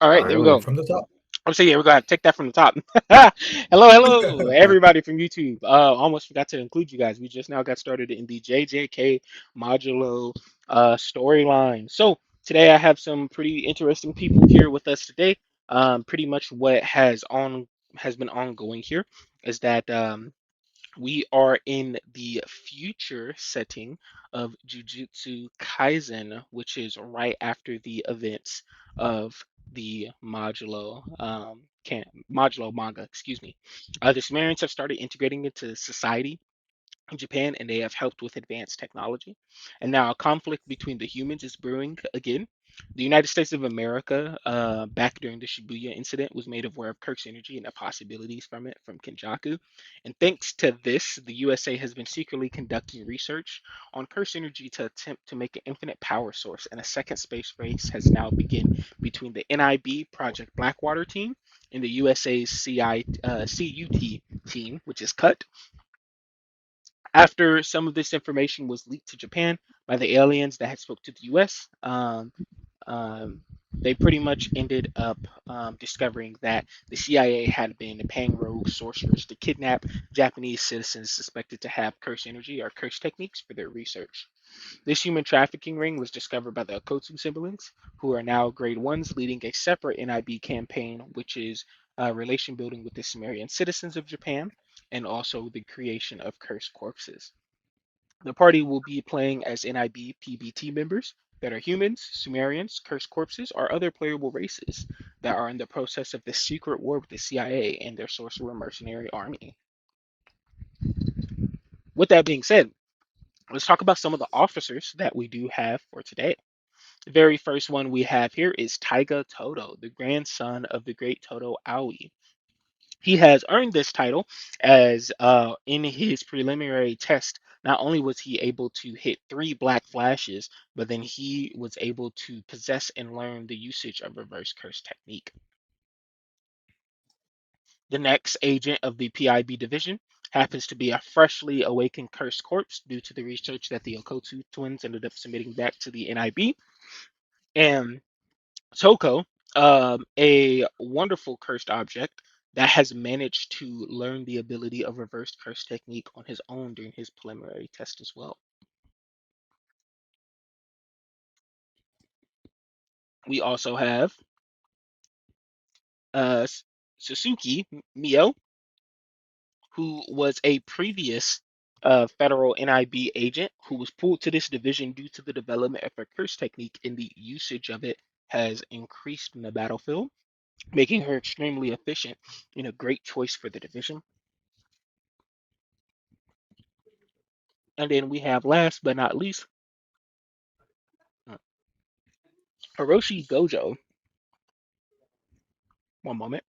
All All right, right, there we well, go. from the top. So yeah, we're gonna take that from the top. Hello, hello, everybody from YouTube. Almost forgot to include you guys. We just now got started in the JJK Modulo storyline. So today I have some pretty interesting people here with us today. Pretty much what has been ongoing here is that we are in the future setting of Jujutsu Kaisen, which is right after the events of the Modulo manga. Excuse me. The Sumerians have started integrating into society in Japan, and they have helped with advanced technology. And now a conflict between the humans is brewing again. The United States of America, back during the Shibuya incident, was made aware of Kirk's energy and the possibilities from it from Kenjaku. And thanks to this, the USA has been secretly conducting research on Kirk's energy to attempt to make an infinite power source. And a second space race has now begun between the NIB Project Blackwater team and the USA's CUT team, which is cut after some of this information was leaked to Japan by the aliens that had spoke to the U.S. Um, they pretty much ended up discovering that the CIA had been paying rogue sorcerers to kidnap Japanese citizens suspected to have curse energy or curse techniques for their research. This human trafficking ring was discovered by the Otoksu siblings, who are now grade ones, leading a separate NIB campaign, which is relation building with the Sumerian citizens of Japan and also the creation of cursed corpses. The party will be playing as NIB PBT members that are humans, Sumerians, cursed corpses, or other playable races that are in the process of this secret war with the CIA and their sorcerer mercenary army. With that being said, let's talk about some of the officers that we do have for today. The very first one we have here is Taiga Todo, the grandson of the great Todo Aoi. He has earned this title as in his preliminary test. Not only was he able to hit three black flashes, but then he was able to possess and learn the usage of reverse curse technique. The next agent of the PIB division happens to be a freshly awakened cursed corpse due to the research that the Okotsu twins ended up submitting back to the NIB. And Toko, a wonderful cursed object that has managed to learn the ability of reverse curse technique on his own during his preliminary test as well. We also have uh, Suzuki Mio, who was a previous federal NIB agent who was pulled to this division due to the development of a curse technique, and the usage of it has increased in the battlefield, making her extremely efficient and a great choice for the division. And then we have last but not least, uh, Hiroshi Gojo. One moment.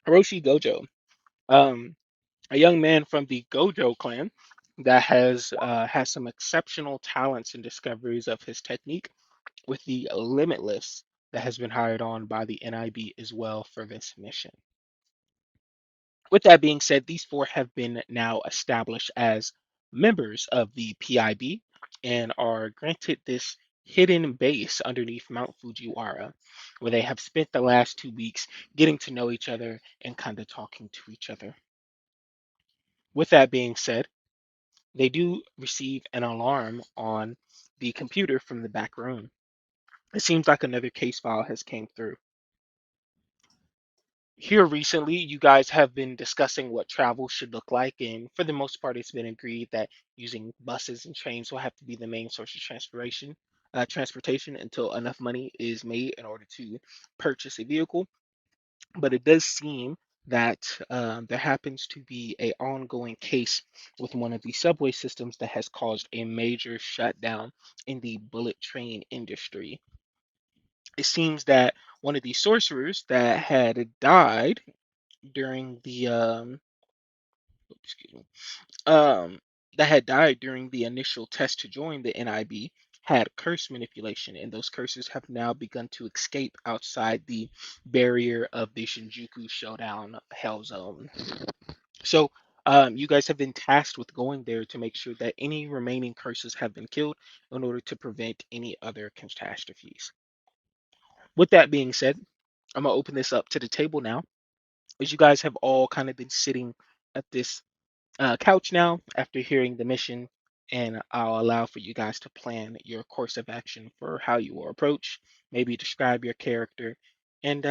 Hiroshi Gojo, um, a young man from the Gojo clan that has some exceptional talents and discoveries of his technique with the Limitless that has been hired on by the NIB as well for this mission. With that being said, these four have been now established as members of the PIB and are granted this hidden base underneath Mount Fujiwara, where they have spent the last 2 weeks getting to know each other and kind of talking to each other. With that being said, they do receive an alarm on the computer from the back room. It seems like another case file has came through. Here recently, you guys have been discussing what travel should look like, and for the most part, it's been agreed that using buses and trains will have to be the main source of transportation until enough money is made in order to purchase a vehicle. But it does seem that there happens to be a ongoing case with one of the subway systems that has caused a major shutdown in the bullet train industry. It seems that one of the sorcerers that had died during the excuse me, um, that had died during the initial test to join the NIB had curse manipulation, and those curses have now begun to escape outside the barrier of the Shinjuku Showdown Hell Zone. So, you guys have been tasked with going there to make sure that any remaining curses have been killed in order to prevent any other catastrophes. With that being said, I'm gonna open this up to the table now, as you guys have all kind of been sitting at this couch now after hearing the mission, and I'll allow for you guys to plan your course of action for how you will approach, maybe describe your character, and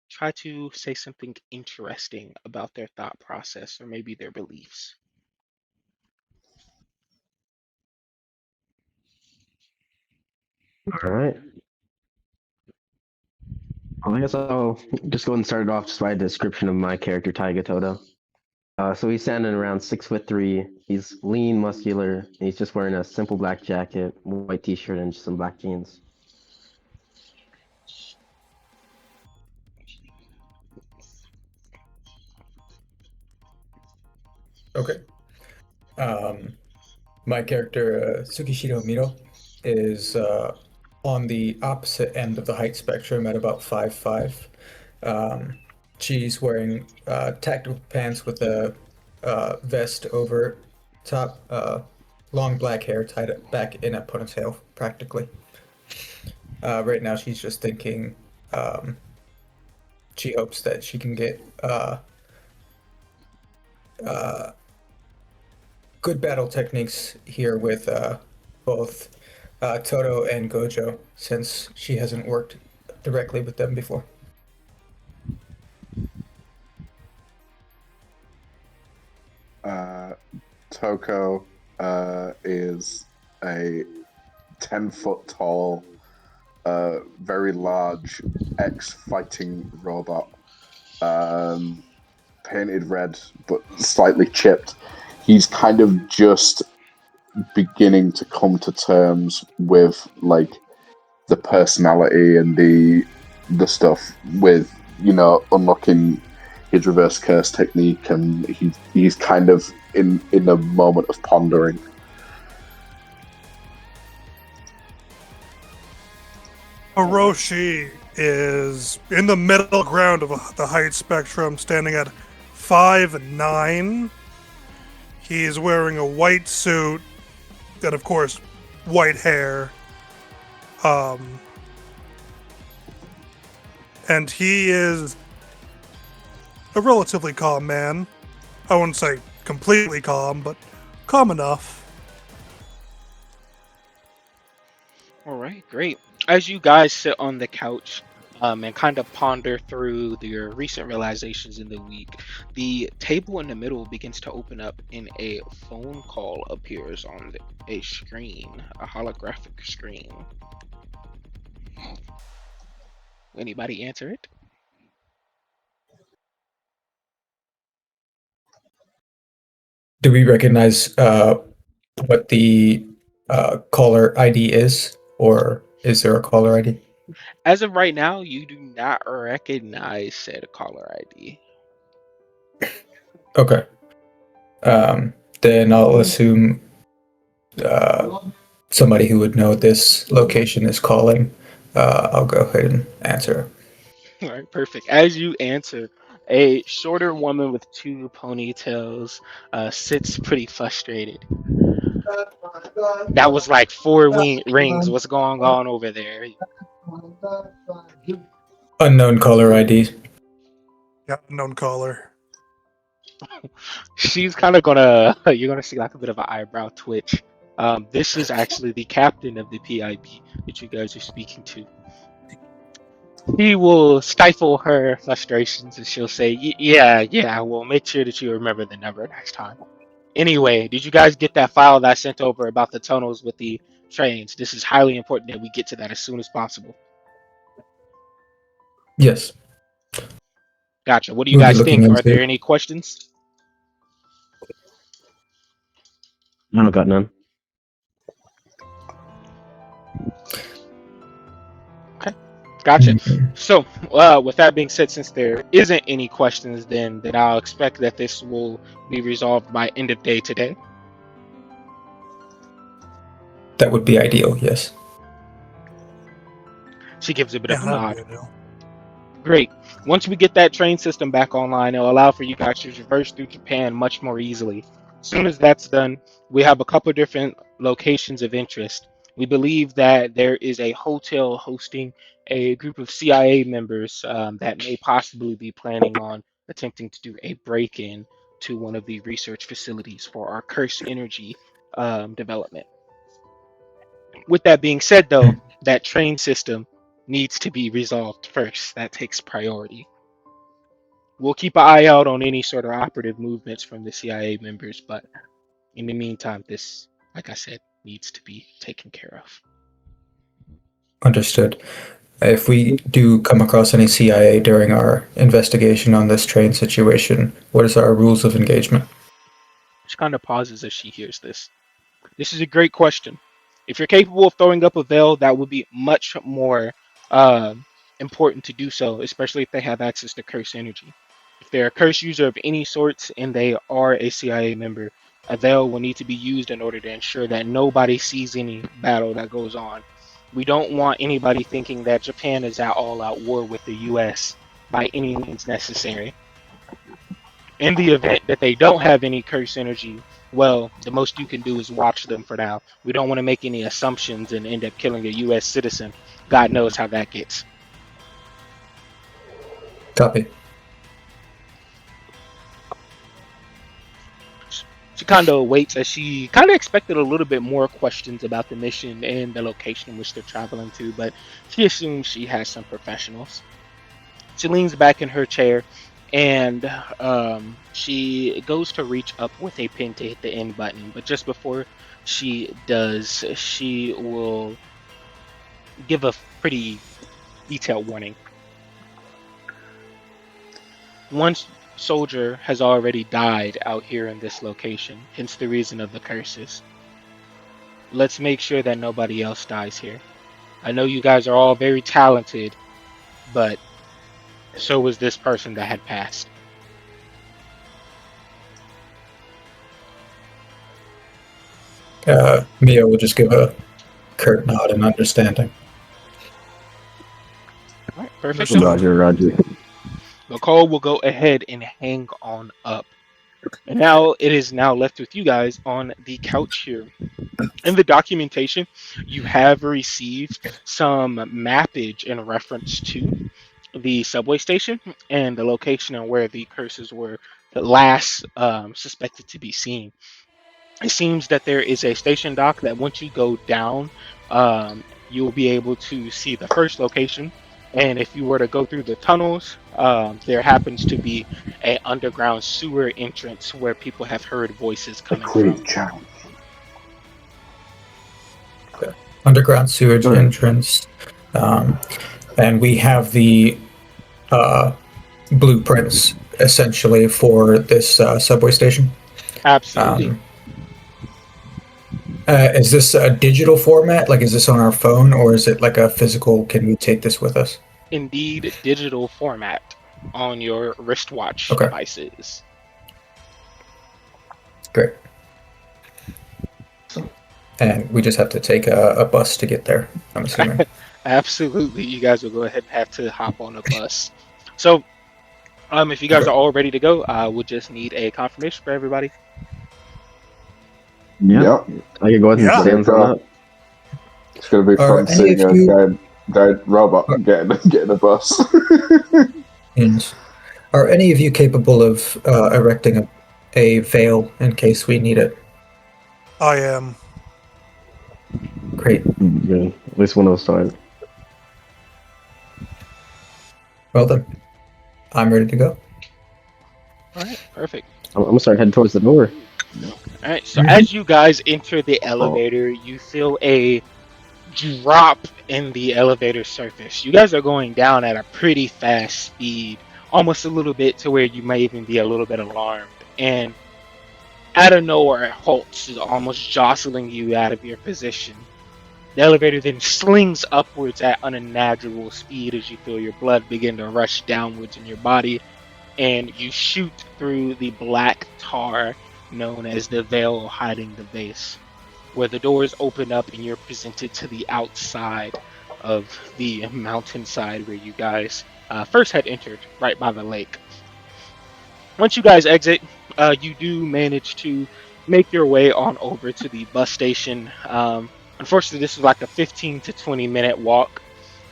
try to say something interesting about their thought process or maybe their beliefs. All right. Well, I guess I'll just go and start it off just by a description of my character, Taiga Todo. So he's standing around 6'3". He's lean, muscular. And he's just wearing a simple black jacket, white t-shirt, and just some black jeans. Okay. My character, Tsukishiro Miro, is on the opposite end of the height spectrum at about 5'5". She's wearing tactical pants with a vest over top, long black hair tied up back in a ponytail, practically. Right now, she's just thinking she hopes that she can get good battle techniques here with both Toto and Gojo, since she hasn't worked directly with them before. Toko is a 10-foot tall, very large ex-fighting robot, painted red but slightly chipped. He's kind of just beginning to come to terms with like the personality and the stuff with unlocking his reverse curse technique, and he's kind of in a moment of pondering. Hiroshi is in the middle ground of the height spectrum, standing at 5'9". He's wearing a white suit and, of course, white hair. And he is a relatively calm man. I wouldn't say completely calm, but calm enough. All right, great. As you guys sit on the couch and kind of ponder through your recent realizations in the week, the table in the middle begins to open up and a phone call appears on a screen, a holographic screen. Anybody answer it? Do we recognize what the caller ID is, or is there a caller ID? As of right now, you do not recognize said caller ID. Okay. Then I'll assume somebody who would know this location is calling. I'll go ahead and answer. All right, perfect. As you answer, a shorter woman with two ponytails sits pretty frustrated. That was like four rings. What's going on over there? Unknown caller ID. Yeah, known caller. She's kind of gonna, you're gonna see like a bit of an eyebrow twitch. This is actually the captain of the PIB that you guys are speaking to. She will stifle her frustrations and she'll say, yeah, well, make sure that you remember the number next time. Anyway, did you guys get that file that I sent over about the tunnels with the trains? This is highly important that we get to that as soon as possible. Yes. Gotcha. What do you We'll be guys looking think? Are there into. any questions? I don't got none. Okay, gotcha. Mhm. So, with that being said, since there isn't any questions, then I'll expect that this will be resolved by end of day today. That would be ideal. Yes. She gives a bit Yeah, of a that'd be nod. ideal. Great. Once we get that train system back online, it'll allow for you guys to traverse through Japan much more easily. As soon as that's done, we have a couple different locations of interest. We believe that there is a hotel hosting a group of CIA members that may possibly be planning on attempting to do a break-in to one of the research facilities for our curse energy development. With that being said, though, that train system needs to be resolved first. That takes priority. We'll keep an eye out on any sort of operative movements from the CIA members, but in the meantime, this, like I said, needs to be taken care of. Understood. If we do come across any CIA during our investigation on this train situation, what is our rules of engagement? She kind of pauses as she hears this. This is a great question. If you're capable of throwing up a veil, that would be much more uh, important to do so, especially if they have access to curse energy. If they're a curse user of any sorts and they are a CIA member, a veil will need to be used in order to ensure that nobody sees any battle that goes on. We don't want anybody thinking that Japan is at all out war with the US by any means necessary. In the event that they don't have any curse energy, well, the most you can do is watch them for now. We don't want to make any assumptions and end up killing a US citizen. God knows how that gets. Copy. She kind of waits as she kind of expected a little bit more questions about the mission and the location in which they're traveling to, but she assumes she has some professionals. She leans back in her chair and she goes to reach up with a pin to hit the end button, but just before she does, she will give a pretty detailed warning. One soldier has already died out here in this location, hence the reason of the curses. Let's make sure that nobody else dies here. I know you guys are all very talented, but so was this person that had passed. Mia will just give a curt nod and understanding. All right, perfect. Roger. The call will go ahead and hang on up. And now it is now left with you guys on the couch here. In the documentation, you have received some mappage in reference to the subway station and the location and where the curses were last suspected to be seen. It seems that there is a station dock that once you go down, you'll be able to see the first location. And if you were to go through the tunnels, there happens to be a underground sewer entrance where people have heard voices coming from. Underground sewage entrance. And we have the blueprints essentially for this subway station. Absolutely. Is this a digital format? Like, is this on our phone or is it like a physical? Can we take this with us? Indeed, digital format on your wristwatch Okay. devices. Great. And we just have to take a bus to get there, I'm assuming. Absolutely. You guys will go ahead and have to hop on a bus. So, if you guys are all ready to go, I would just need a confirmation for everybody. Yeah. I can go ahead and stand on up. It's going to be fun seeing a dead robot getting a bus. Are any of you capable of erecting a veil in case we need it? I am. Great. Yeah, at least one of us time. Well then, I'm ready to go. All right, perfect. I'm gonna start heading towards the door. All right, so as you guys enter the elevator, you feel a drop in the elevator surface. You guys are going down at a pretty fast speed, almost a little bit to where you may even be a little bit alarmed. And out of nowhere, it halts, almost jostling you out of your position. The elevator then slings upwards at unimaginable speed as you feel your blood begin to rush downwards in your body, and you shoot through the black tar known as the veil hiding the base, where the doors open up and you're presented to the outside of the mountainside where you guys first had entered, right by the lake. Once you guys exit, you do manage to make your way on over to the bus station. Unfortunately, this was like a 15 to 20-minute walk.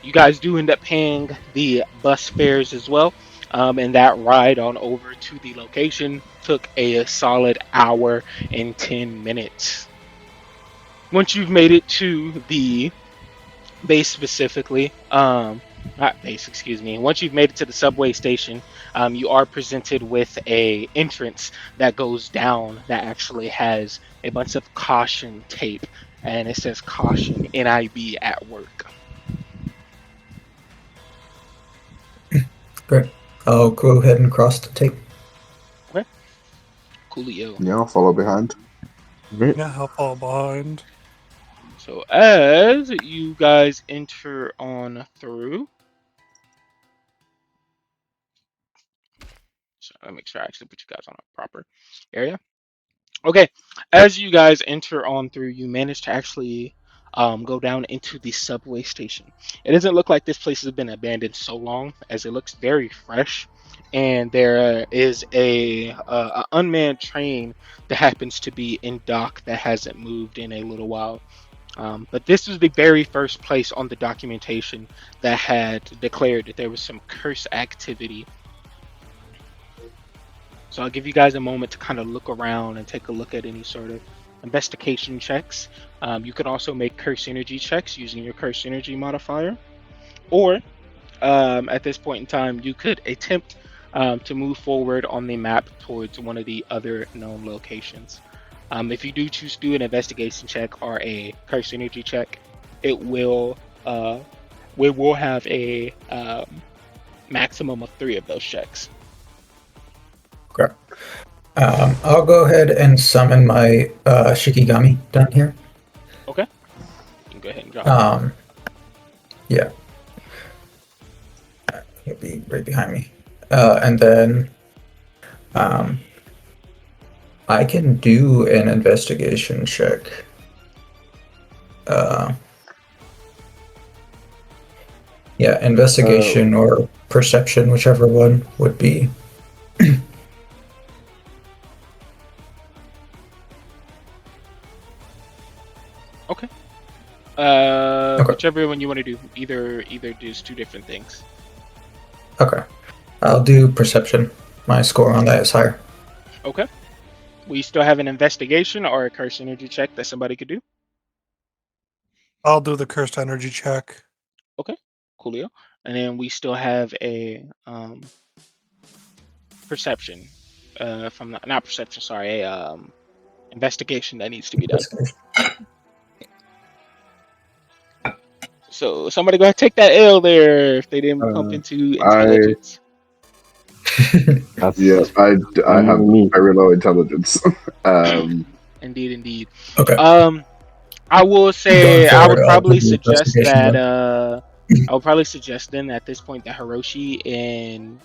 You guys do end up paying the bus fares as well. And that ride on over to the location took a solid hour and 10 minutes. Once you've made it to the base specifically, not base, excuse me. Once you've made it to the subway station, you are presented with a entrance that goes down that actually has a bunch of caution tape, and it says "Caution NIB at work." Great. I'll go ahead and cross the tape. Okay, coolio. Yeah, I'll follow behind. Great. Yeah, I'll fall behind. So as you guys enter on through, so let me make sure I actually put you guys on a proper area. Okay, as you guys enter on through, you manage to actually go down into the subway station. It doesn't look like this place has been abandoned so long, as it looks very fresh. And there is a unmanned train that happens to be in dock that hasn't moved in a little while. But this was the very first place on the documentation that had declared that there was some curse activity. So I'll give you guys a moment to kind of look around and take a look at any sort of investigation checks. You can also make curse energy checks using your curse energy modifier. Or at this point in time, you could attempt to move forward on the map towards one of the other known locations. If you do choose to do an investigation check or a curse energy check, it will we will have a maximum of 3 of those checks. Okay. I'll go ahead and summon my Shikigami down here. Okay. You can go ahead and drop it. Yeah. He'll be right behind me. And then I can do an investigation check. Yeah, investigation or perception, whichever one would be. Okay. Okay. Whichever one you want to do. Either does 2 different things. Okay. I'll do perception. My score on that is higher. Okay. We still have an investigation or a curse energy check that somebody could do. I'll do the cursed energy check. Okay. Coolio. And then we still have a perception. From the, not perception, sorry, a investigation that needs to be done. So somebody go ahead and take that L there if they didn't pump into intelligence. Yeah, I have very low intelligence. Indeed. Okay. I will say Going I would forward, I'll probably do the suggest investigation that I would probably suggest then at this point that Hiroshi and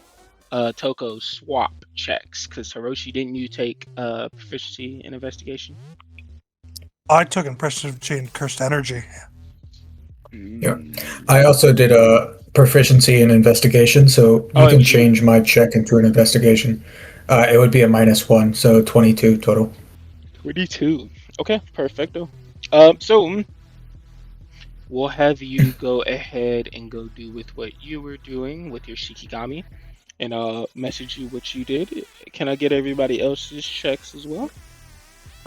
Toko swap checks, because Hiroshi, didn't you take proficiency in investigation? I took impressive and cursed energy. Yeah. I also did a proficiency in investigation, so you can change my check into an investigation. It would be a -1, so 22 total. 22. Okay, perfecto. So we'll have you go ahead and go do with what you were doing with your Shikigami, and I'll message you what you did. Can I get everybody else's checks as well?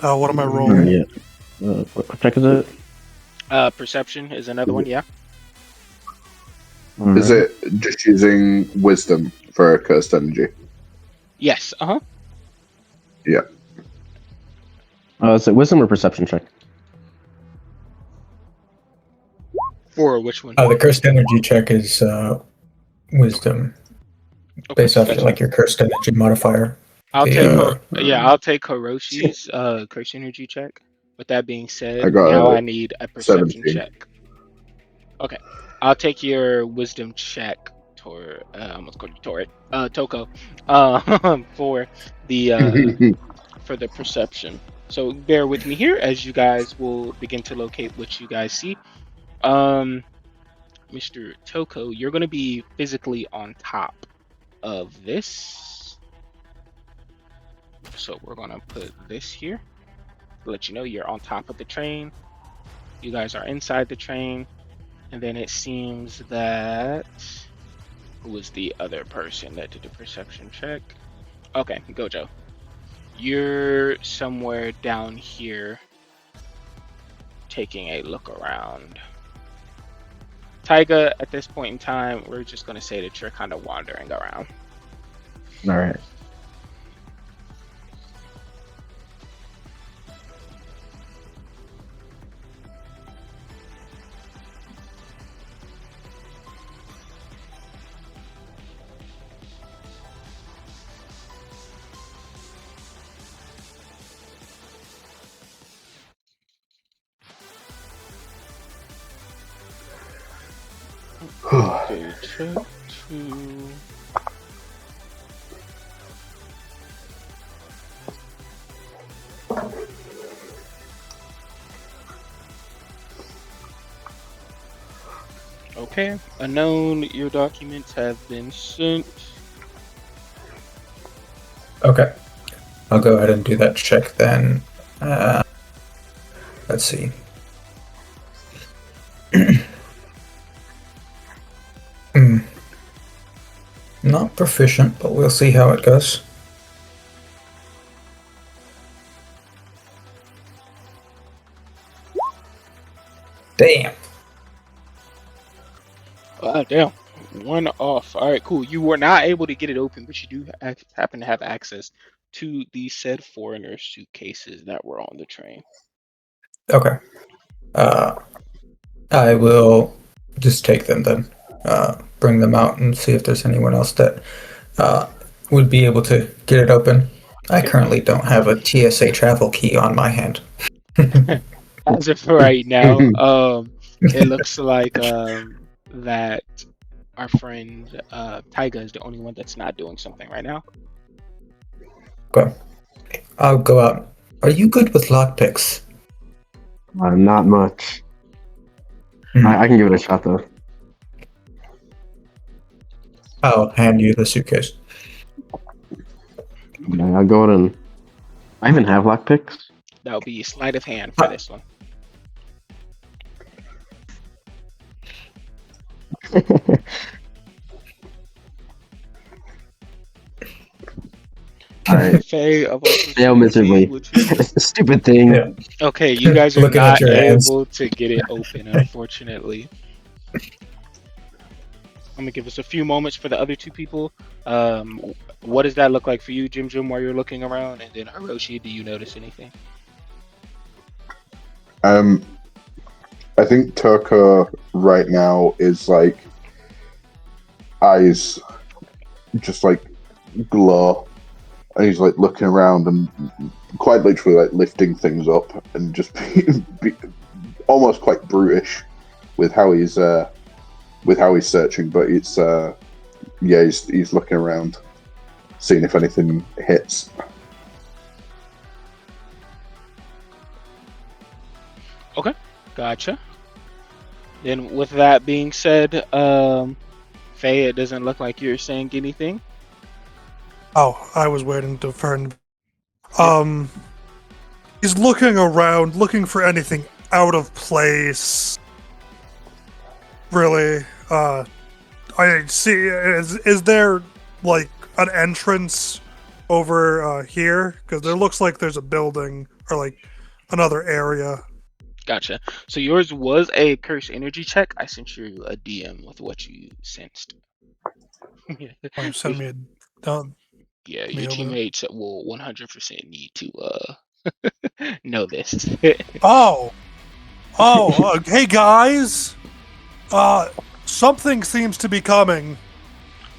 What am I rolling? Yeah. What check is it? Perception is another one, yeah. Is it just using wisdom for cursed energy? Yes, Yeah. Is it wisdom or perception check? For which one? The cursed energy check is wisdom, based off like your cursed energy modifier. I'll take Hiroshi's curse energy check. With that being said, now I need a perception 17. check. Okay, I'll take your wisdom check, Toko, for the for the perception. So bear with me here as you guys will begin to locate what you guys see. Mr. Toko, you're going to be physically on top of this. So we're going to put this here. Let you know you're on top of the train. You guys are inside the train, and then it seems that who was the other person that did the perception check? Okay, Gojo. You're somewhere down here taking a look around. Taiga, at this point in time, we're just going to say that you're kind of wandering around. All right. Okay, check to... Okay, unknown, your documents have been sent. Okay. I'll go ahead and do that check then. Let's see. Not proficient, but we'll see how it goes. Damn. Damn. One off. All right, cool. You were not able to get it open, but you do happen to have access to the said foreigner suitcases that were on the train. Okay. I will just take them then. Bring them out and see if there's anyone else that would be able to get it open. I currently don't have a TSA travel key on my hand. As of right now, it looks like that our friend Taiga is the only one that's not doing something right now. Okay. I'll go out. Are you good with lockpicks? Not much. I can give it a shot though. I'll hand you the suitcase. Okay, I'll go ahead and. I even have lockpicks. That'll be sleight of hand for this one. Alright. Fail miserably. Stupid thing. Yeah. Okay, you guys are Looking at not your hands. able to get it open, unfortunately. I'm gonna give us a few moments for the other two people. What does that look like for you, Jim, while you're looking around? And then Hiroshi, do you notice anything? I think Turko right now is like eyes just like glow, and he's like looking around and quite literally like lifting things up and just be almost quite brutish with how he's searching. But it's he's looking around, seeing if anything hits. Okay, gotcha. Then with that being said, Faye, it doesn't look like you're saying anything. Oh, I was waiting for him. He's looking around, looking for anything out of place. Really, I see. Is there like an entrance over here? Because there looks like there's a building or like another area. Gotcha. So yours was a curse energy check. I sent you a DM with what you sensed. Oh, you sent me a. Yeah, Me your over there. teammates will 100% need to know this. Oh, hey guys. Something seems to be coming.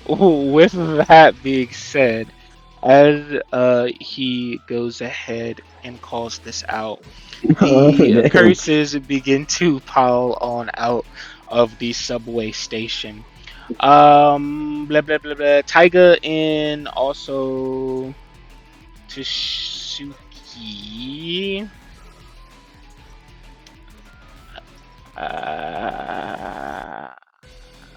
With that being said, as he goes ahead and calls this out, the Damn. curses begin to pile on out of the subway station. Blah blah blah blah. Taiga and also Tsuki.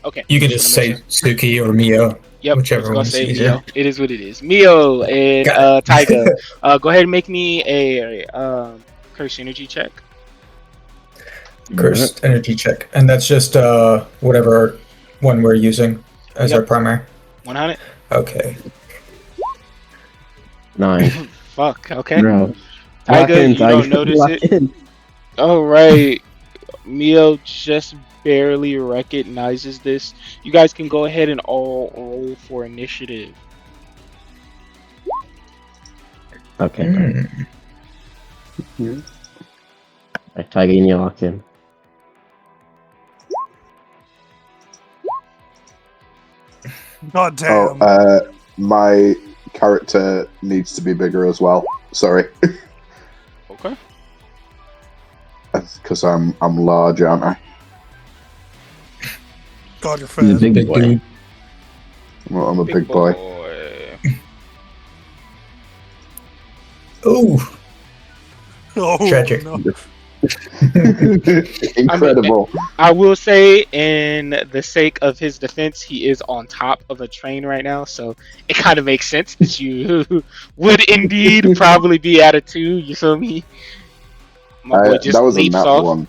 Okay. You can just say Suki or Mio. Yep, Whichever just gonna one's say easier. Mio. It is what it is. Mio and Got it. Taiga. Go ahead and make me a curse energy check. Cursed energy check, and that's just whatever one we're using as Yep. our primary. 100. Okay. 9. Fuck. Okay. Bro. Taiga, you Tiger. don't notice Lock it. in. All right. Mio just barely recognizes this. You guys can go ahead and all roll for initiative. Okay, bro. Alright, Tiger, you need to lock in. God damn. My character needs to be bigger as well. Sorry, Okay. because I'm large, aren't I? God, you're He's a fat. big Big boy. dude. Well, I'm a big boy. Ooh, Oh, tragic. no. Incredible. I will say, in the sake of his defense, he is on top of a train right now, so it kind of makes sense that you would indeed probably be at a 2. You feel me? My boy just That was a leaps nat off. one.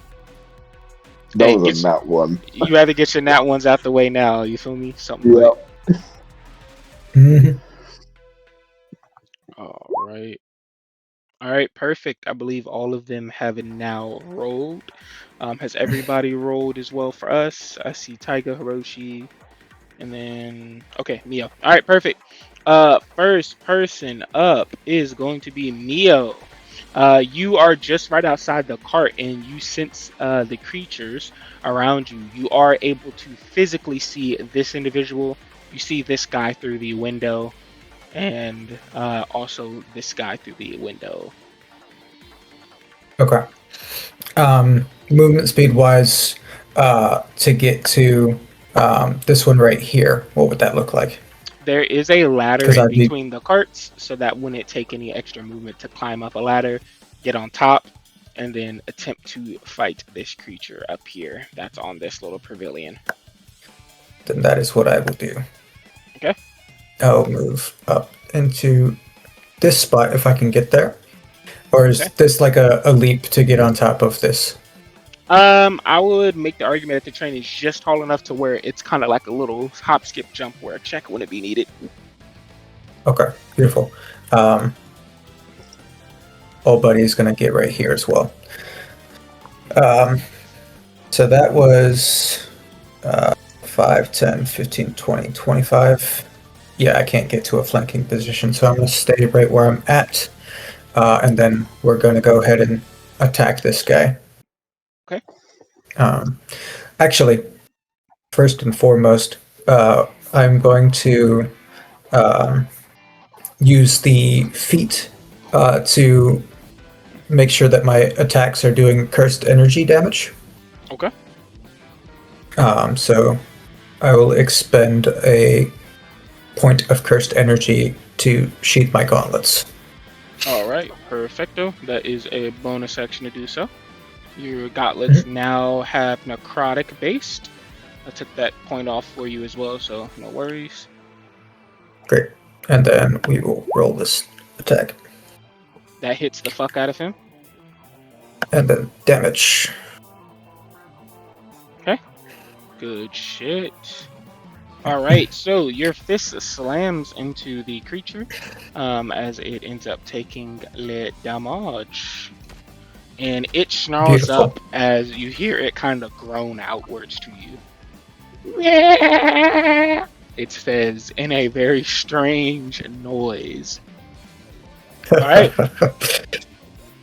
That Hey, was a nat one. you rather get your nat ones out the way now. You feel me? Something Yeah. like. Mhm. All right. All right, perfect. I believe all of them have now rolled. Has everybody rolled as well for us? I see Taiga, Hiroshi, and then okay, Mio. All right, perfect. First person up is going to be Mio. You are just right outside the cart, and you sense the creatures around you. You are able to physically see this individual. You see this guy through the window, and also this guy through the window. Okay. Movement speed wise, to get to this one right here, what would that look like? There is a ladder 'Cause in I'd be- between the carts, so that wouldn't take any extra movement to climb up a ladder, get on top, and then attempt to fight this creature up here that's on this little pavilion. Then that is what I will do. Okay. I'll move up into this spot if I can get there. Or is Okay. this like a leap to get on top of this? I would make the argument that the train is just tall enough to where it's kind of like a little hop, skip, jump where a check wouldn't be needed. Okay, beautiful. Old buddy is going to get right here as well. So that was 5, 10, 15, 20, 25. Yeah, I can't get to a flanking position, so I'm going to stay right where I'm at. And then we're going to go ahead and attack this guy. Okay. Actually, first and foremost, I'm going to use the feat to make sure that my attacks are doing cursed energy damage. Okay. So I will expend a point of cursed energy to sheath my gauntlets. All right, perfecto. That is a bonus action to do so. Your gauntlets now have necrotic based. I took that point off for you as well, so no worries. Great. And then we will roll this attack. That hits the fuck out of him. And then damage. Okay. Good shit. All right, so your fist slams into the creature as it ends up taking le damage. And it snarls Beautiful. up as you hear it kind of groan outwards to you. It says in a very strange noise. All right.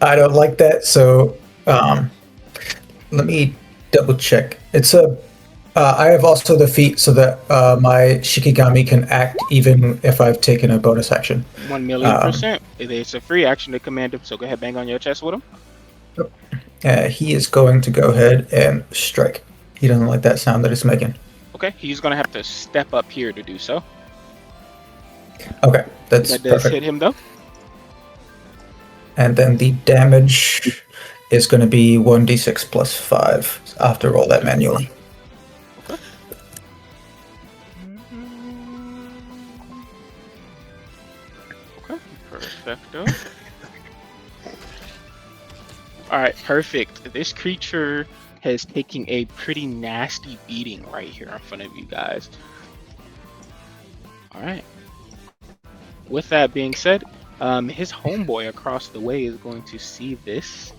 I don't like that, so let me double check. It's a. I have also the feat so that my Shikigami can act even if I've taken a bonus action. 1,000,000%. It's a free action to command him, so go ahead, bang on your chest with him. He is going to go ahead and strike. He doesn't like that sound that it's making. Okay, he's going to have to step up here to do so. Okay, that's That does perfect. hit him, though. And then the damage is going to be 1d6 plus 5. So I'll have to roll that manually. Okay, perfecto. Alright, perfect. This creature has taken a pretty nasty beating right here in front of you guys. All right. With that being said, his homeboy across the way is going to see this.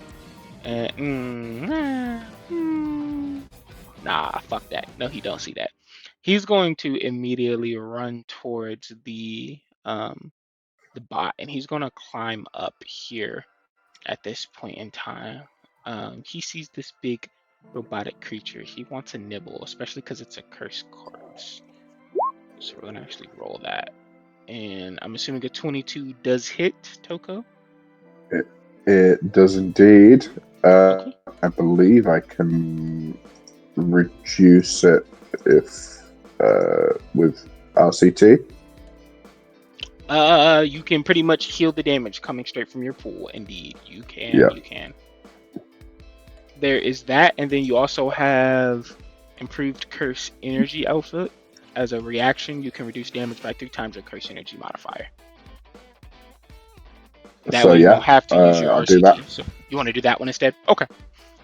Nah, fuck that. No, he don't see that. He's going to immediately run towards the bot, and he's going to climb up here at this point in time. He sees this big robotic creature. He wants a nibble, especially because it's a cursed corpse. So we're going to actually roll that. And I'm assuming a 22 does hit, Toko? It does indeed. Okay. I believe I can reduce it if with RCT. You can pretty much heal the damage coming straight from your pool. Indeed, you can. Yeah. You can. There is that, and then you also have improved curse energy output. As a reaction, you can reduce damage by 3 times your curse energy modifier. That So way you yeah, won't have to use your I'll do that. RCT. So you want to do that one instead? Okay.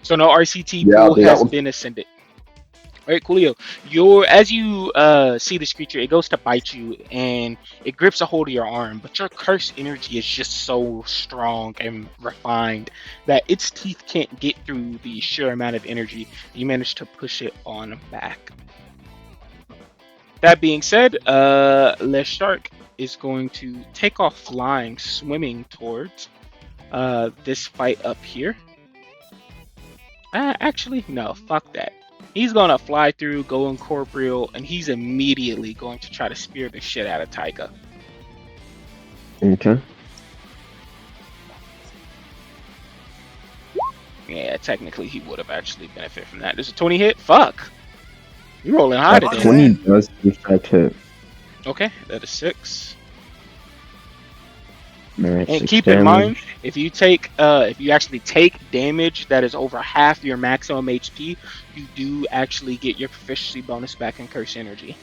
So no RCT Yeah, I'll pool do that has one. been ascended. All right, coolio. As you see this creature, it goes to bite you and it grips a hold of your arm, but your curse energy is just so strong and refined that its teeth can't get through the sheer amount of energy. You manage to push it on back. That being said, Le Shark is going to take off flying, swimming towards this fight up here. Actually, no, fuck that. He's gonna fly through, go incorporeal, and he's immediately going to try to spear the shit out of Taika. Okay. Yeah, technically he would have actually benefited from that. There's a 20 hit? Fuck! You're rolling high That today. 20 does infect hit. Okay, that is 6. Alright, And 6 keep damage. in mind, if you actually take damage that is over half your maximum HP, you do actually get your proficiency bonus back in curse energy.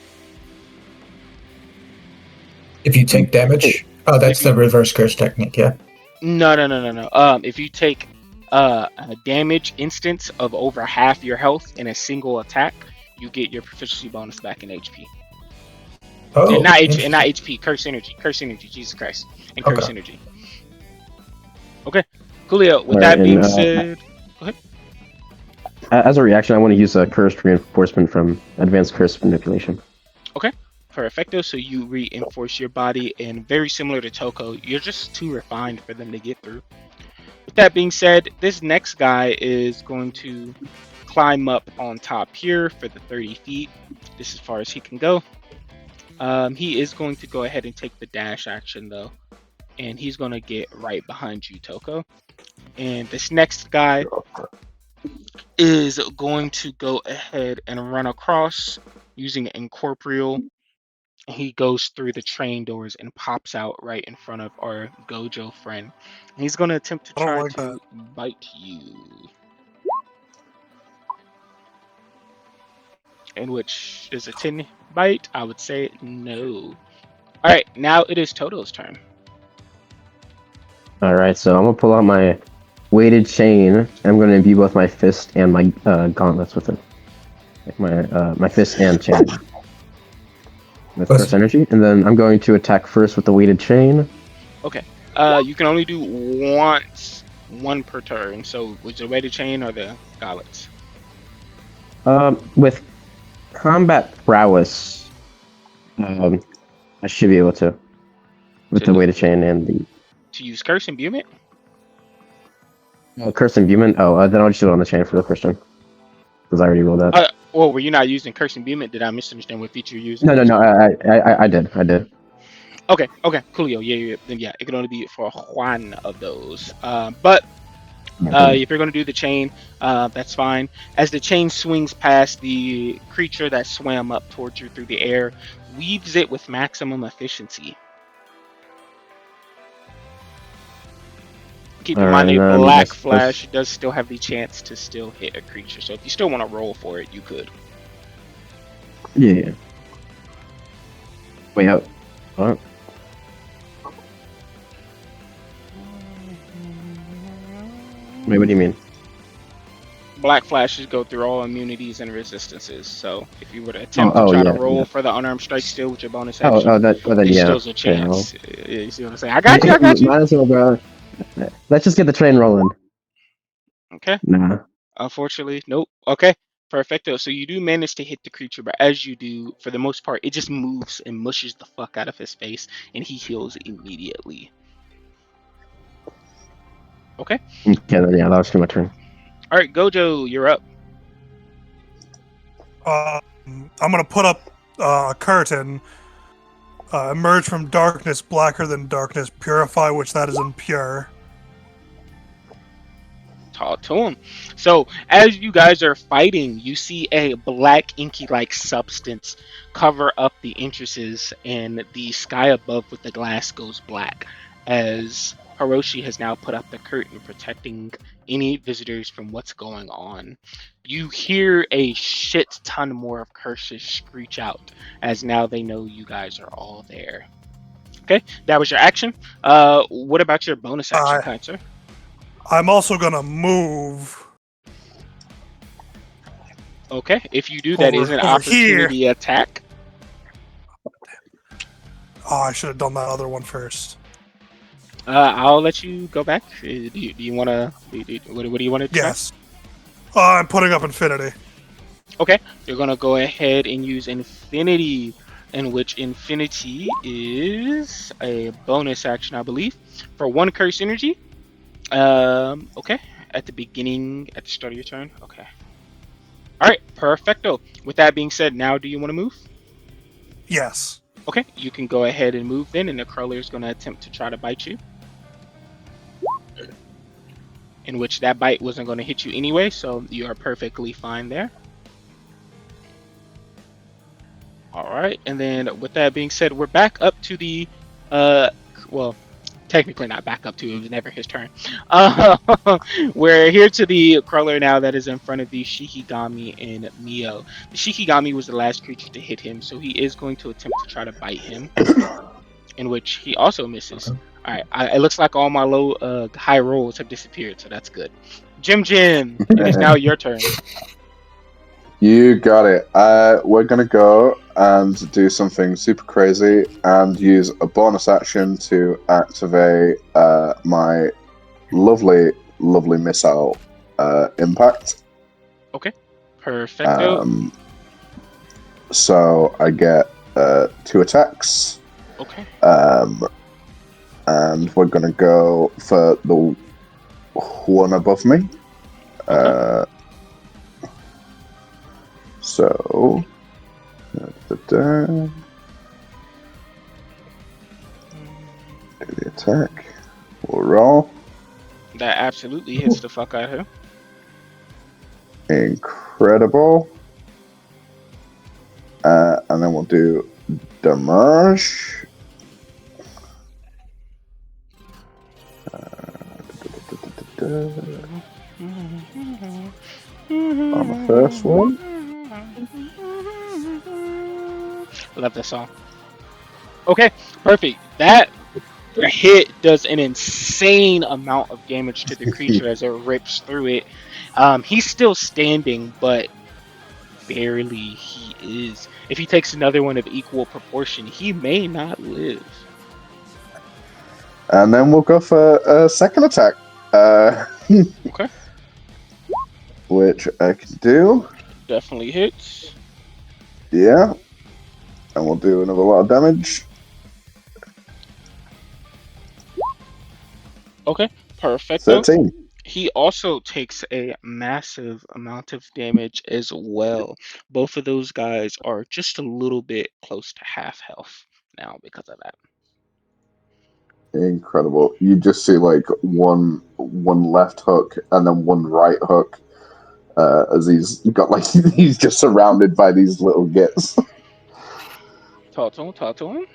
If you take damage, that's the reverse curse technique, yeah. No. If you take a damage instance of over half your health in a single attack, you get your proficiency bonus back in HP. Oh, And not interesting. HP, curse energy, Jesus Christ, and curse Okay. energy. Okay, coolio. With Alright, that being and, said, go ahead. As a reaction, I want to use a cursed reinforcement from Advanced Curse Manipulation. Okay, perfecto. So you reinforce your body, and very similar to Toko, you're just too refined for them to get through. With that being said, this next guy is going to climb up on top here for the 30 feet. This is as far as he can go. He is going to go ahead and take the dash action though, and he's going to get right behind you, Toko. And this next guy is going to go ahead and run across using incorporeal. He goes through the train doors and pops out right in front of our Gojo friend. He's going to attempt to I don't try like to that. bite you. In which is a 10 bite? I would say no. Alright, now it is Toto's turn. Alright, so I'm gonna pull out my weighted chain. I'm gonna imbue both my fist and my gauntlets with it. Like my fist and chain. With curse energy. And then I'm going to attack first with the weighted chain. Okay. You can only do one per turn. So was the weighted chain or the gauntlets? With combat prowess, I should be able to. With the weighted chain and the To use curse imbuement? curse imbuement. Then I'll just do it on the chain for the first turn. Because I already rolled that. Well, were you not using curse imbuement? Did I misunderstand what feature you're using? No, I did. Okay, coolio. Yeah. Then yeah, it can only be for one of those. But if you're going to do the chain, that's fine. As the chain swings past the creature that swam up towards you through the air, weaves it with maximum efficiency. Keep in mind, a black flash does still have the chance to still hit a creature. So if you still want to roll for it, you could. Yeah. Wait, what? Wait, what do you mean? Black flashes go through all immunities and resistances. So if you were to attempt to Oh try to yeah, roll yeah. for the unarmed strike still with your bonus Oh, action, well then there's yeah. still a Yeah. chance. You see what I'm saying? I got you. I got you. Might as well, bro. Let's just get the train rolling. Okay. Nah. Unfortunately, nope. Okay. Perfecto. So you do manage to hit the creature, but as you do, for the most part, it just moves and mushes the fuck out of his face, and he heals immediately. Okay. Okay, then, yeah, that was too much turn. All right, Gojo, you're up. I'm gonna put up a curtain. Emerge from darkness blacker than darkness. Purify, which that is impure. Talk to him. So as you guys are fighting, you see a black inky-like substance cover up the entrances, and the sky above with the glass goes black as Hiroshi has now put up the curtain protecting any visitors from what's going on. You hear a shit ton more of curses screech out as now they know you guys are all there. Okay, that was your action. What about your bonus action, kind sir? I'm also gonna move Okay, if you do, that is an over here. opportunity attack. Oh, I should have done that other one first. I'll let you go back. Do you want to? What do you want to try? Yes. I'm putting up infinity. Okay, you're gonna go ahead and use infinity, in which infinity is a bonus action, I believe, for one curse energy. Okay, at the start of your turn. Okay. All right, perfecto. With that being said, now do you want to move? Yes. Okay, you can go ahead and move then, and the crawler is going to attempt to try to bite you. In which that bite wasn't going to hit you anyway, so you are perfectly fine there. Alright, and then with that being said, we're back up to the, well, technically not back up to, it was never his turn. We're here to the crawler now that is in front of the Shikigami and Mio. The Shikigami was the last creature to hit him, so he is going to attempt to try to bite him, in which he also misses. Alright, it looks like all my high rolls have disappeared, so that's good. Jim, it is now your turn. You got it. We're gonna go and do something super crazy and use a bonus action to activate my lovely missile impact. Okay, perfecto. So I get 2 attacks. Okay. And we're gonna go for the one above me. Okay. So, do the attack. We'll roll. That absolutely hits the fuck out of him. Incredible. And then we'll do damage. On the first one. Love that song. Okay, perfect. That hit does an insane amount of damage to the creature as it rips through it. He's still standing, but barely he is. If he takes another one of equal proportion, he may not live. And then we'll go for a second attack. Okay. Which I can do. Definitely hits. Yeah. And we'll do another lot of damage. Okay, perfect. 13. He also takes a massive amount of damage as well. Both of those guys are just a little bit close to half health now because of that. Incredible. You just see like one left hook and then one right hook. As he's got like he's just surrounded by these little gits. Talk to him.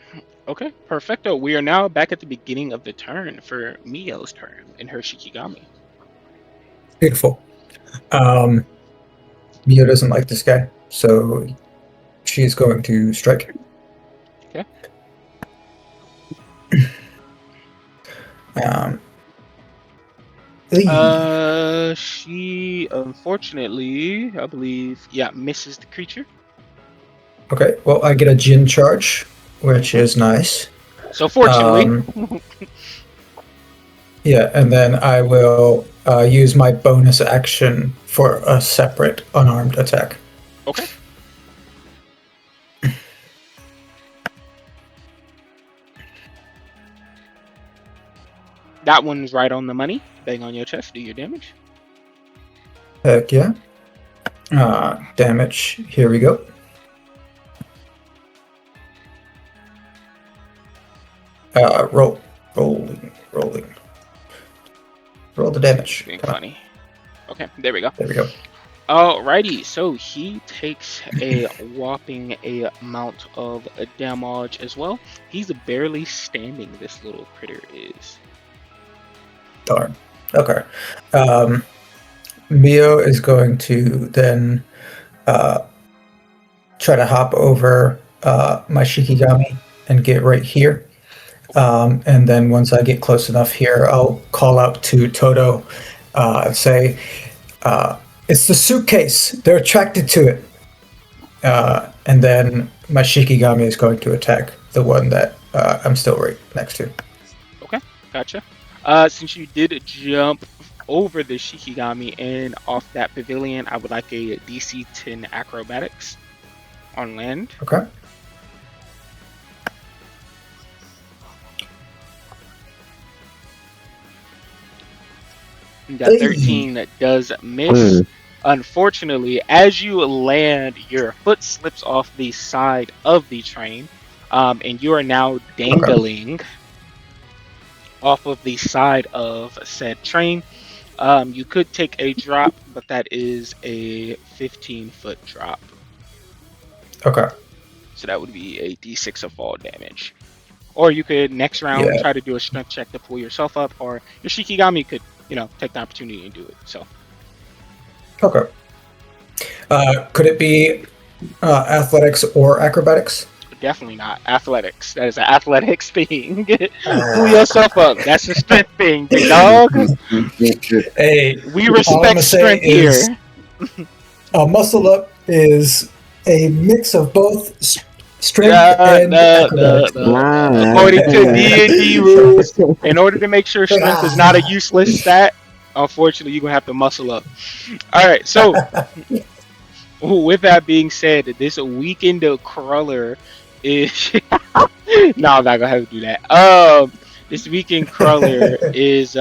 Okay, perfecto. We are now back at the beginning of the turn for Mio's turn in her Shikigami. Beautiful. Mio doesn't like this guy, so she's going to strike. Okay. he unfortunately, I believe, yeah, misses the creature. Okay, well, I get a Jin charge, which is nice. So fortunately, Yeah, and then I will use my bonus action for a separate unarmed attack. okay. That one's right on the money. Bang on your chest, do your damage. Heck yeah. Damage, here we go. Rolling. Roll the damage. Being Come on. funny. Okay, there we go. There we go. Alrighty, so he takes a whopping amount of damage as well. He's barely standing, this little critter is. Darn. Okay. Mio is going to then try to hop over my Shikigami and get right here. And then once I get close enough here, I'll call out to Toto and say, it's the suitcase. They're attracted to it. And then my Shikigami is going to attack the one that I'm still right next to. Okay, gotcha. Since you did jump over the Shikigami and off that pavilion, I would like a DC 10 acrobatics on land. Okay. That 13 that does miss. Unfortunately, as you land, your foot slips off the side of the train, and you are now dangling off of the side of said train. You could take a drop, but that is a 15-foot drop. Okay. So that would be a d6 of fall damage. Or you could next round try to do a strength check to pull yourself up, or your Shikigami could, take the opportunity and do it. So. Okay. Could it be athletics or acrobatics? Definitely not athletics. That is an athletics thing. Pull yourself up. That's a strength thing, big dog. Hey, we respect strength here. Muscle up is a mix of both strength and acrobatics. According to D&D rules, in order to make sure strength is not a useless stat, unfortunately, you're going to have to muscle up. All right, so with that being said, this weekend crawler is... no, I'm not going to have to do that. This weekend crawler is...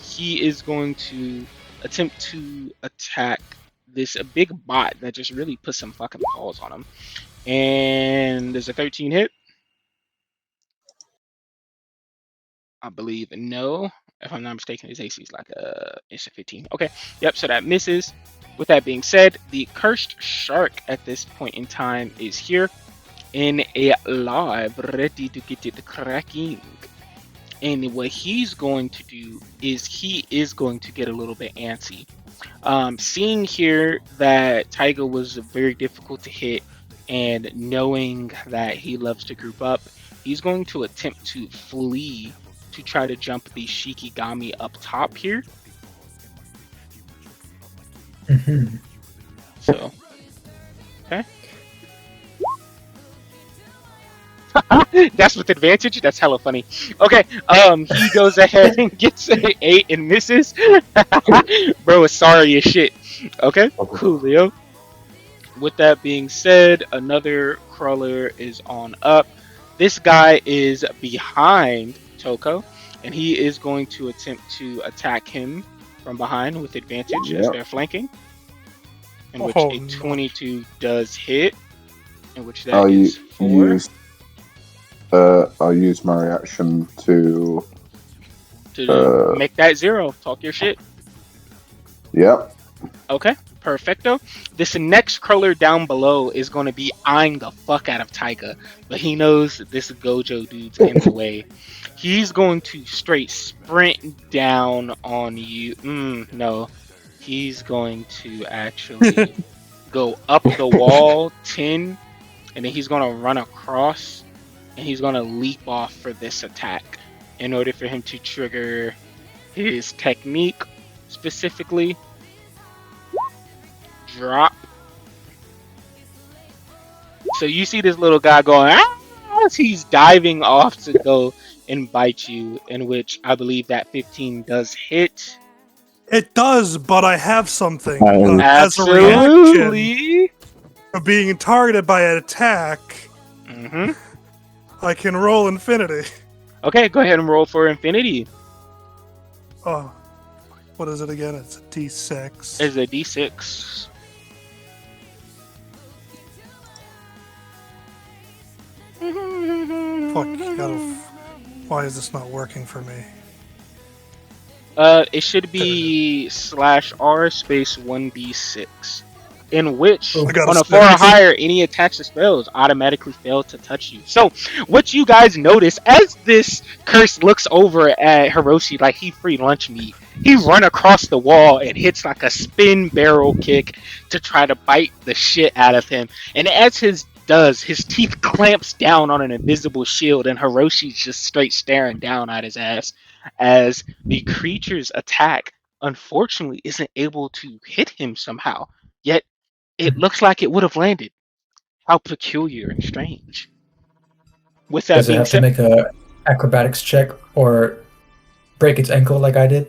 he is going to attempt to attack this big bot that just really put some fucking paws on him. And there's a 13 hit. I believe no. If I'm not mistaken, his AC is like it's a 15. Okay, yep, so that misses. With that being said, the cursed shark at this point in time is here in a live, ready to get it cracking. And what he's going to do is he is going to get a little bit antsy. Seeing here that Taiga was very difficult to hit, and knowing that he loves to group up, he's going to attempt to flee to try to jump the Shikigami up top here. So, okay. That's with advantage. That's hella funny. Okay, he goes ahead and gets an 8 and misses. Bro is sorry as shit. Okay, coolio. With that being said, another crawler is on up. This guy is behind Toko, and he is going to attempt to attack him from behind with advantage as they're flanking. In which a 22 does hit. In which that is 4. I'll use my reaction to make that 0. Talk your shit. Yep. Okay, perfecto. This next crawler down below is going to be eyeing the fuck out of Taiga, but he knows that this Gojo dude's in the way. He's going to straight sprint down on you. No. He's going to actually go up the wall 10, and then he's going to run across, and he's going to leap off for this attack in order for him to trigger his technique specifically. drop. So you see this little guy going, ah, as he's diving off to go and bite you, in which I believe that 15 does hit. It does, but I have something. And As a reaction Absolutely. of being targeted by an attack, hmm I can roll infinity. Okay, go ahead and roll for infinity. Oh, what is it again? It's a D6. It's a d6. Fuck, why is this not working for me? It should be /r space 1d6, in which Oh, I got on a a 4 or 17. higher, any attacks or spells automatically fail to touch you. So, what you guys notice as this curse looks over at Hiroshi like he free lunch meat, he run across the wall and hits like a spin barrel kick to try to bite the shit out of him. And as his teeth clamps down on an invisible shield, and Hiroshi's just straight staring down at his ass as the creature's attack unfortunately isn't able to hit him somehow. Yet it looks like it would have landed. How peculiar and strange. With that Does it being have to said, make a acrobatics check or break its ankle like I did?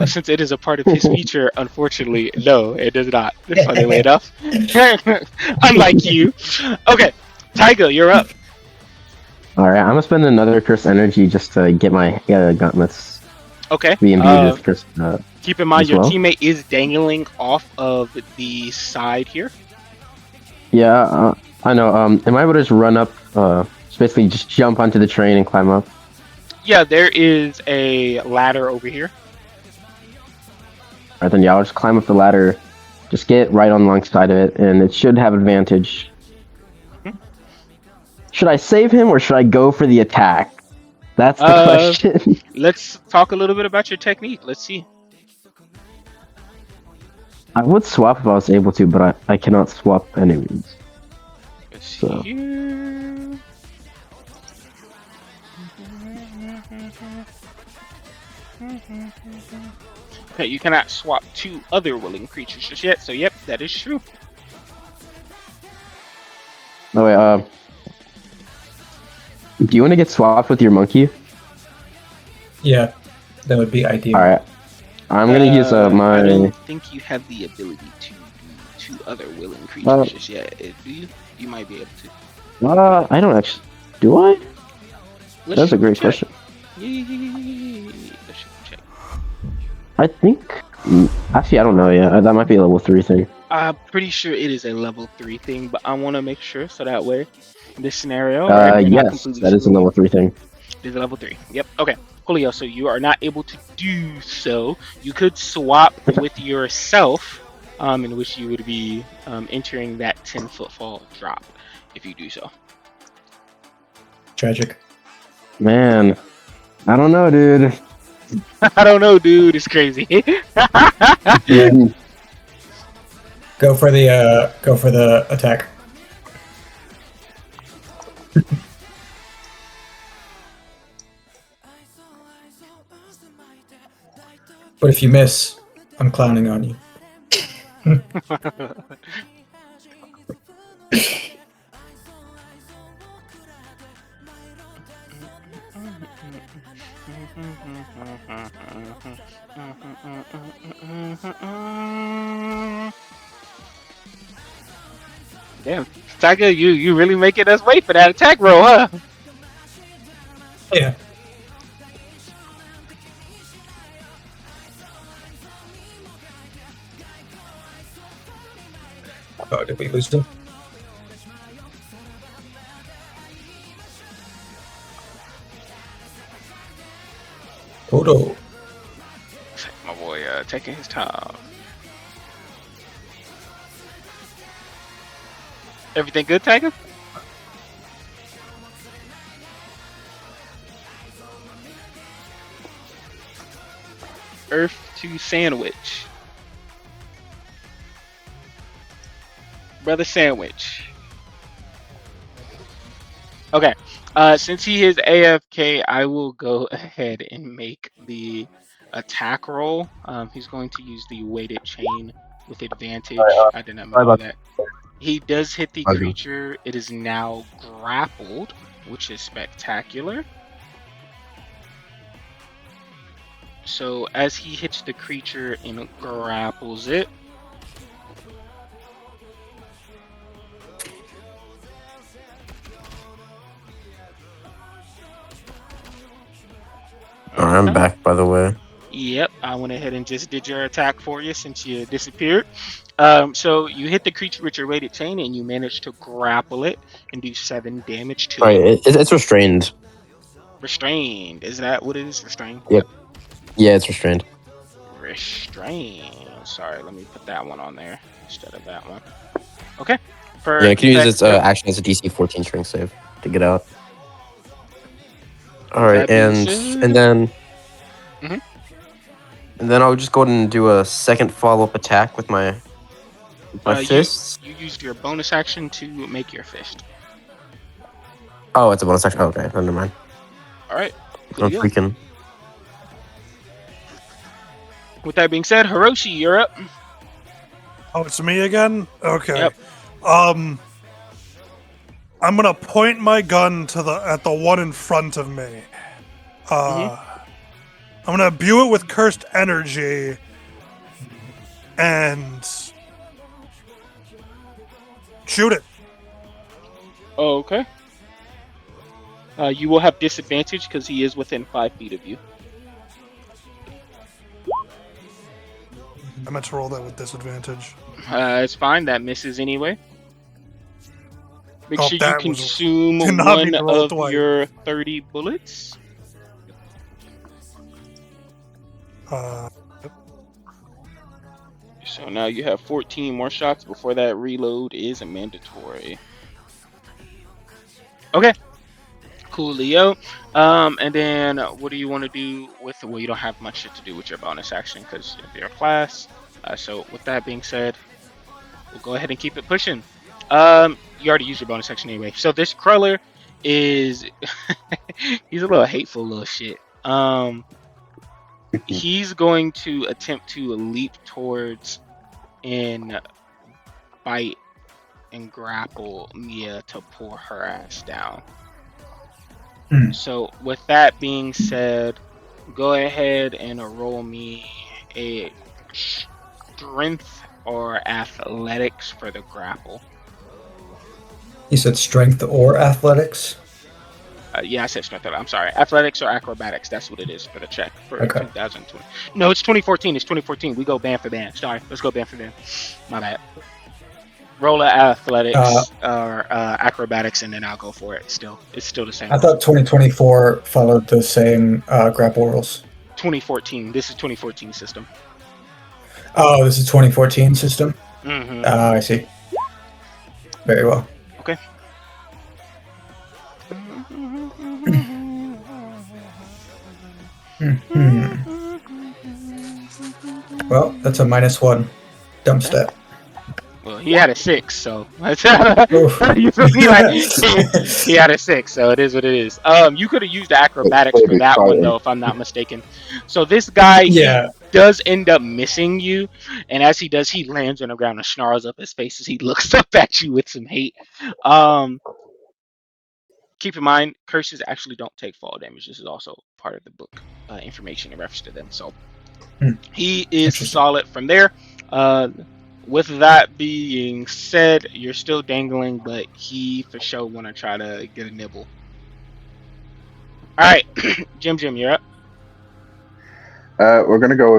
since it is a part of his feature, unfortunately, no, it does not. Funnily enough. Unlike you. Okay, Taiga, you're up. all right, I'm gonna spend another curse energy just to get my gauntlets Okay. be imbued with curse. Keep in mind as your well? teammate is dangling off of the side here. Yeah, I know. Am I able to just run up? Just basically just jump onto the train and climb up. Yeah, there is a ladder over here. Alright, then yeah, I'll just climb up the ladder, just get right on alongside of it, and it should have advantage. Should I save him or should I go for the attack? That's the question. Let's talk a little bit about your technique. Let's see. I would swap if I was able to, but I cannot swap enemies. Let's see So. here. Okay, you cannot swap two other willing creatures just yet, so yep, that is true. Oh wait, do you want to get swapped with your monkey? Yeah, that would be ideal. Alright. I'm gonna use I my... don't think you have the ability to do two other willing creatures just yet. Do you? You might be able to. I don't actually... Do I? Let's That's a great check. question. Let's check. I think... Actually, I don't know yet. That might be a level 3 thing. I'm pretty sure it is a level 3 thing, but I want to make sure so that way in this scenario, right, you're not Yes, completely that is a screwed. level 3 thing. It is a level 3. Yep. Okay. Julio, so you are not able to do so. You could swap with yourself, in which you would be entering that 10-foot fall drop if you do so. Tragic. Man, I don't know, dude. I don't know, dude. It's crazy. Yeah. Go for the attack. But if you miss, I'm clowning on you. Damn, Tiger, you really making us wait for that attack roll, huh? Yeah. Oh, did we lose them? Odo. My boy, taking his time. Everything good, Tiger? Earth to Sandwich. Brother Sandwich. Okay. Since he is AFK, I will go ahead and make the attack roll. He's going to use the weighted chain with advantage. Alright, I did not sorry know about that. He does hit the Okay. creature. It is now grappled, which is spectacular. So as he hits the creature and grapples it, Alright, I'm back, by the way. Yep, I went ahead and just did your attack for you since you disappeared. So you hit the creature with your weighted chain and you managed to grapple it and do 7 damage to it. Alright, it's restrained. Restrained. Is that what it is? Restrained? Yep. Yeah, it's restrained. Restrained. Sorry, let me put that one on there instead of that one. Okay. Yeah, it can use its Yep. action as a DC 14 strength save to get out. With Alright, that being and said- then Mhm. and then I'll just go ahead and do a second follow-up attack with my fists. You used your bonus action to make your fist. Oh, it's a bonus action. Oh, okay, never mind. All right. I'm freaking. With that being said, Hiroshi, you're up. Oh, it's me again? Okay. Yep. I'm gonna point my gun to at the one in front of me. I'm gonna imbue it with cursed energy and shoot it. Oh, okay. You will have disadvantage because he is within 5 feet of you. I meant to roll that with disadvantage. It's fine. That misses anyway. Make Oh, sure you that was- consume did not mean one to roll of twice. your 30 bullets. So now you have 14 more shots before that reload is mandatory. Okay. Coolio. And then what do you want to do with? Well, you don't have much shit to do with your bonus action because of your class. So with that being said, we'll go ahead and keep it pushing. You already used your bonus action anyway. So this crawler is he's a little hateful little shit. He's going to attempt to leap towards and bite and grapple Mia to pull her ass down. So with that being said, go ahead and roll me a strength or athletics for the grapple. You said strength or athletics? Yeah, I said strength. I'm sorry. Athletics or acrobatics. That's what it is for the check for Okay. 2020. No, it's 2014. It's 2014. We go band for band. Sorry. Let's go band for band. My bad. Roll a athletics or acrobatics, and then I'll go for it. Still, it's still the same. I thought 2024 followed the same grapple rules. 2014. This is 2014 system. Oh, this is 2014 system? Mm-hmm. I see. Very well. Okay. Well, that's a -1 dump stat. Well, he had a 6, so Oof. you feel me? Like, he had a 6, so it is what it is. You could have used the acrobatics for that one though, if I'm not mistaken. So this guy, Yeah. he does end up missing you, and as he does, he lands on the ground and snarls up his face as he looks up at you with some hate. Keep in mind, curses actually don't take fall damage. This is also part of the book information in reference to them. So he is solid from there. With that being said, you're still dangling, but he for sure want to try to get a nibble. All right, Jim, you're up. We're gonna go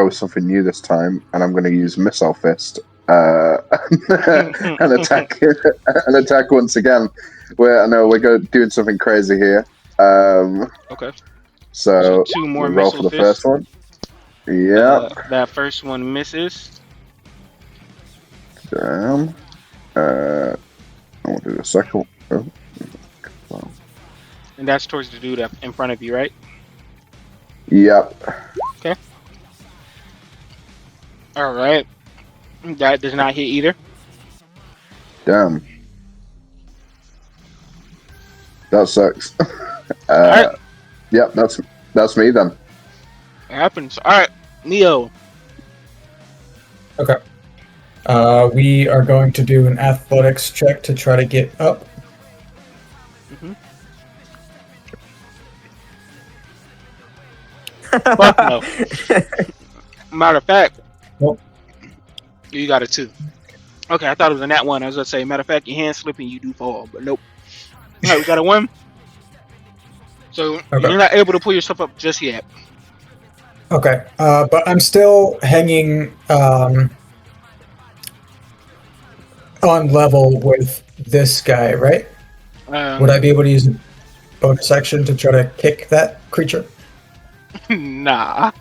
with something new this time, and I'm gonna use Missile Fist and attack once again. I know we're doing something crazy here. Okay. So 2 more roll for missile the first fists. one. Yeah. That first one misses. Damn. I want to do the second. Oh. And that's towards the dude up in front of you, right? Yep. Okay. All right. That does not hit either. Damn. That sucks. Alright. Yep, that's me then. It happens. All right, Neo. Okay. We are going to do an athletics check to try to get up. Mm-hmm. Fuck no. Matter of fact, Nope. you got it too. Okay, I thought it was in that one. I was gonna say, matter of fact, your hand slipping, you do fall, but nope. All right, we got a 1. So Okay. you're not able to pull yourself up just yet. Okay. But I'm still hanging on level with this guy, right? Would I be able to use a bonus action to try to kick that creature? Nah.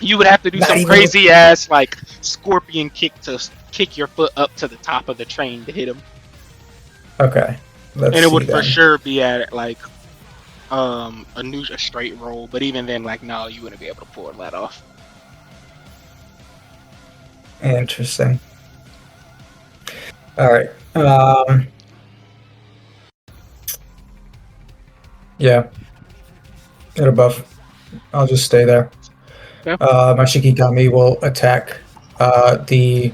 You would have to do Not some even crazy ass like scorpion kick to kick your foot up to the top of the train to hit him, Okay. Let's and it see would for then. sure be at like a straight roll. But even then, like no, you wouldn't be able to pull that off. Interesting. All right. Yeah. Get above. I'll just stay there. Okay. My Shikigami will attack the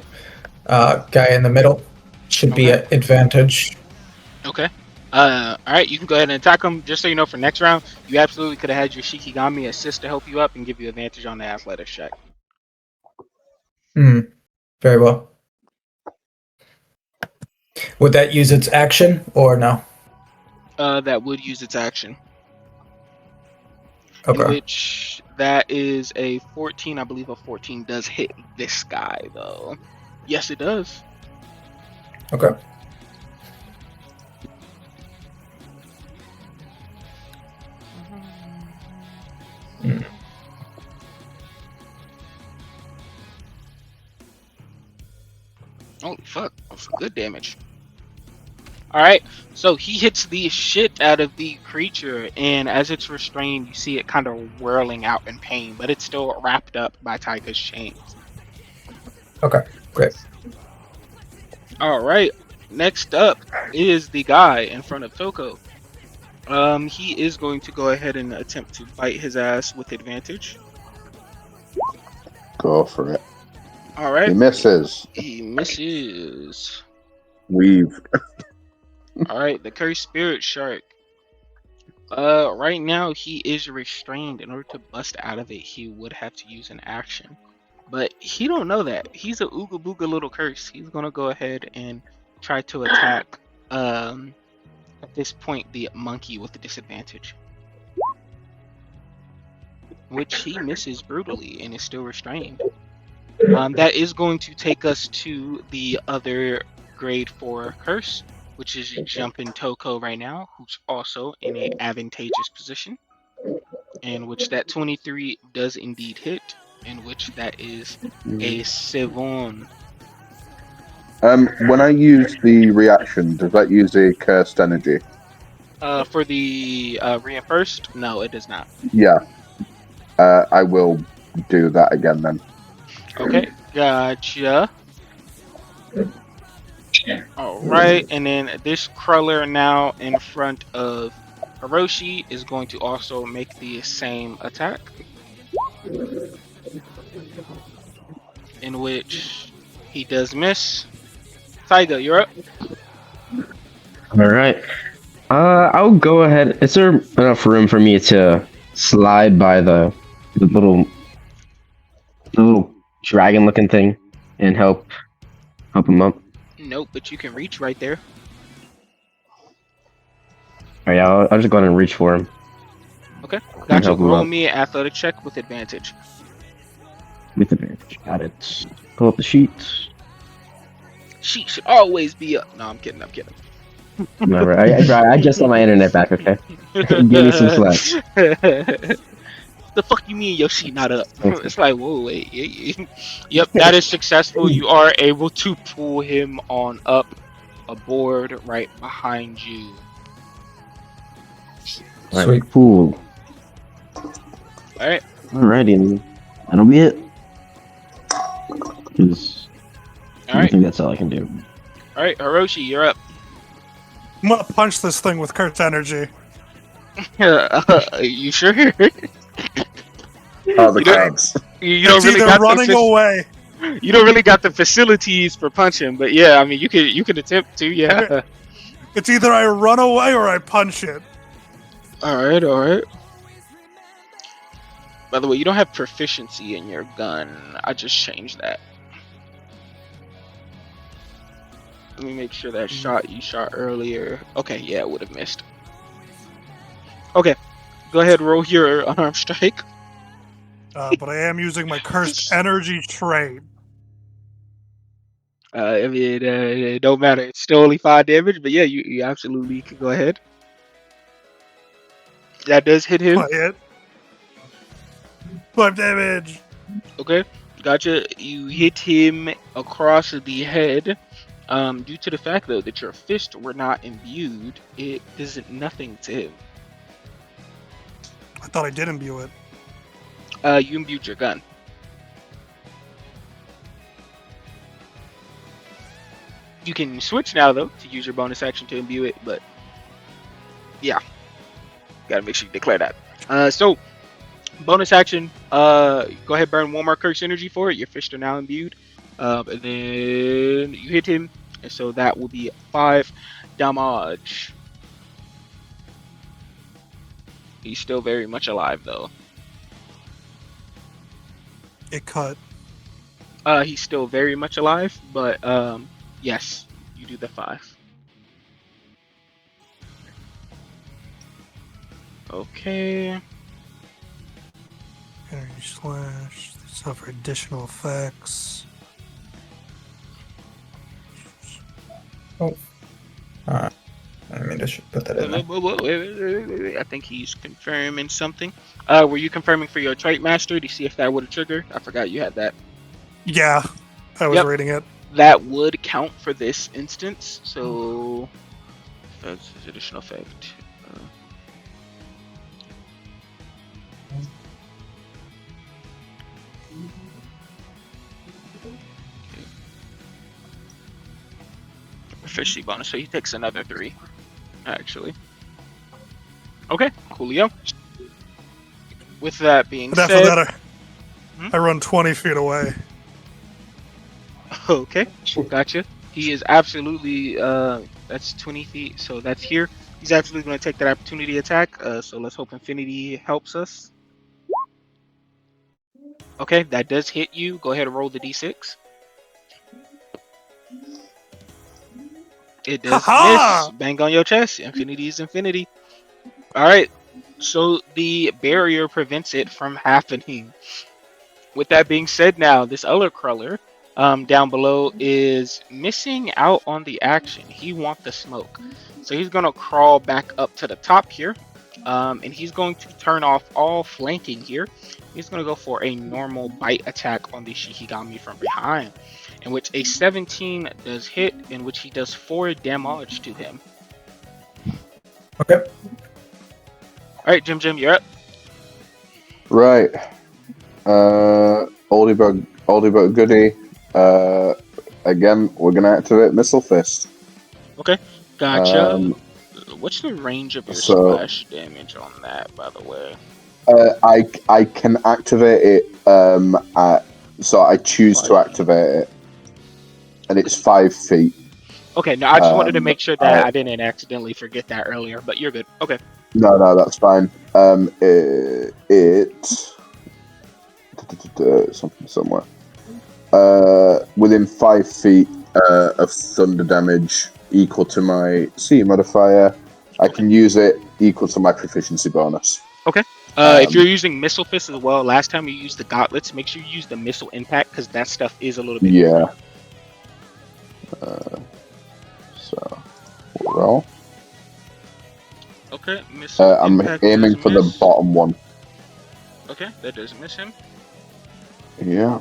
guy in the middle. Should be Okay. at advantage. Okay. All right, you can go ahead and attack him. Just so you know, for next round, you absolutely could have had your Shikigami assist to help you up and give you advantage on the athletics check. Very well. Would that use its action or no? That would use its action. Okay. In which that is a 14. I believe a 14 does hit this guy, though. Yes, it does. Okay. Holy fuck, that's good damage. Alright, so he hits the shit out of the creature, and as it's restrained, you see it kind of whirling out in pain, but it's still wrapped up by Taiga's chains. Okay, great. Alright, next up is the guy in front of Toko. He is going to go ahead and attempt to bite his ass with advantage. Go for it. Alright. He misses. He misses. Weave. Alright, the cursed spirit shark. Right now he is restrained. In order to bust out of it, he would have to use an action. But he don't know that. He's a ooga booga little curse. He's gonna go ahead and try to attack at this point the monkey with the disadvantage. Which he misses brutally and is still restrained. That is going to take us to the other grade 4 curse, which is Jumpin' Toko right now, who's also in an advantageous position, in which that 23 does indeed hit, in which that is a 7. When I use the reaction, does that use a cursed energy? For the reinforced, no, it does not. Yeah. I will do that again then. Okay, gotcha. Alright, and then this crawler now in front of Hiroshi is going to also make the same attack. In which he does miss. Taiga, you're up. Alright. I'll go ahead. Is there enough room for me to slide by the little dragon looking thing and help him up? Nope, but you can reach right there. Alright, I'll just go ahead and reach for him. Okay, gotcha. help him Roll up. me an athletic check with advantage. With advantage. Got it. Pull up the sheet. She should always be up. No, I'm kidding. Whatever. I just got my internet back, okay? Give me some slack. The fuck you mean your sheet not up? It's like, whoa, wait. Yep, that is successful. You are able to pull him on up a board right behind you. Sweet. Cool. Alright. Alrighty, that'll be it. 'Cause I Alright. think that's all I can do. Alright, Hiroshi, you're up. I'm gonna punch this thing with cursed energy. You sure? Oh, the cards. You don't It's really either got running the away You don't really got the facilities for punching, but yeah, I mean, you could attempt to, yeah. It's either I run away or I punch it. All right, all right. By the way, you don't have proficiency in your gun. I just changed that. Let me make sure that shot you shot earlier. Okay, yeah, it would have missed. Okay, go ahead, roll your unarmed strike. But I am using my cursed energy trait. I mean, it don't matter. It's still only 5 damage, but yeah, you absolutely can go ahead. That does hit him. Quiet. 5 damage. Okay, gotcha. You hit him across the head. Due to the fact though that your fists were not imbued, it does nothing to him. I thought I did imbue it. You imbued your gun. You can switch now though to use your bonus action to imbue it, but yeah, gotta make sure you declare that. So bonus action, go ahead, burn 1 more curse energy for it. Your fists are now imbued, and then you hit him, and so that will be 5 damage. He's still very much alive though. It cut. He's still very much alive, but yes, you do the 5. Okay. Energy slash. Suffer additional effects. Oh. I mean, I should put that in there. Wait. I think he's confirming something. Were you confirming for your trait master to see if that would have triggered? I forgot you had that. Yeah, I was Yep. reading it. That would count for this instance. So that's additional effect. Proficiency bonus, so he takes another 3. Actually. Okay, coolio. With that being But after said, that, I run 20 feet away. okay, gotcha. He is absolutely that's 20 feet, so that's here. He's absolutely going to take that opportunity attack. So let's hope Infinity helps us. Okay, that does hit you. Go ahead and roll the d6. It does miss. Bang on your chest. Infinity is infinity. All right. So the barrier prevents it from happening. With that being said, now this other crawler down below is missing out on the action. He wants the smoke, so he's gonna crawl back up to the top here, and he's going to turn off all flanking here. He's gonna go for a normal bite attack on the Shikigami from behind, in which a 17 does hit, in which he does 4 damage to him. Okay. All right, Jim, you're up. Right. Oldie but goodie. Again, we're gonna activate Missile Fist. Okay, gotcha. What's the range of your splash damage on that, by the way? I can activate it. So I choose to activate it, and it's 5 feet. Okay, no, I just wanted to make sure that I didn't accidentally forget that earlier, but you're good. Okay. No, that's fine. Something somewhere. Within 5 feet of thunder damage equal to my C modifier, I can use it equal to my proficiency bonus. Okay. If you're using Missile Fist as well, last time you used the gauntlets, make sure you use the Missile Impact because that stuff is a little bit different. So, roll. Okay, Missile I'm Impact aiming for the bottom one. Okay, that does miss him. Yeah.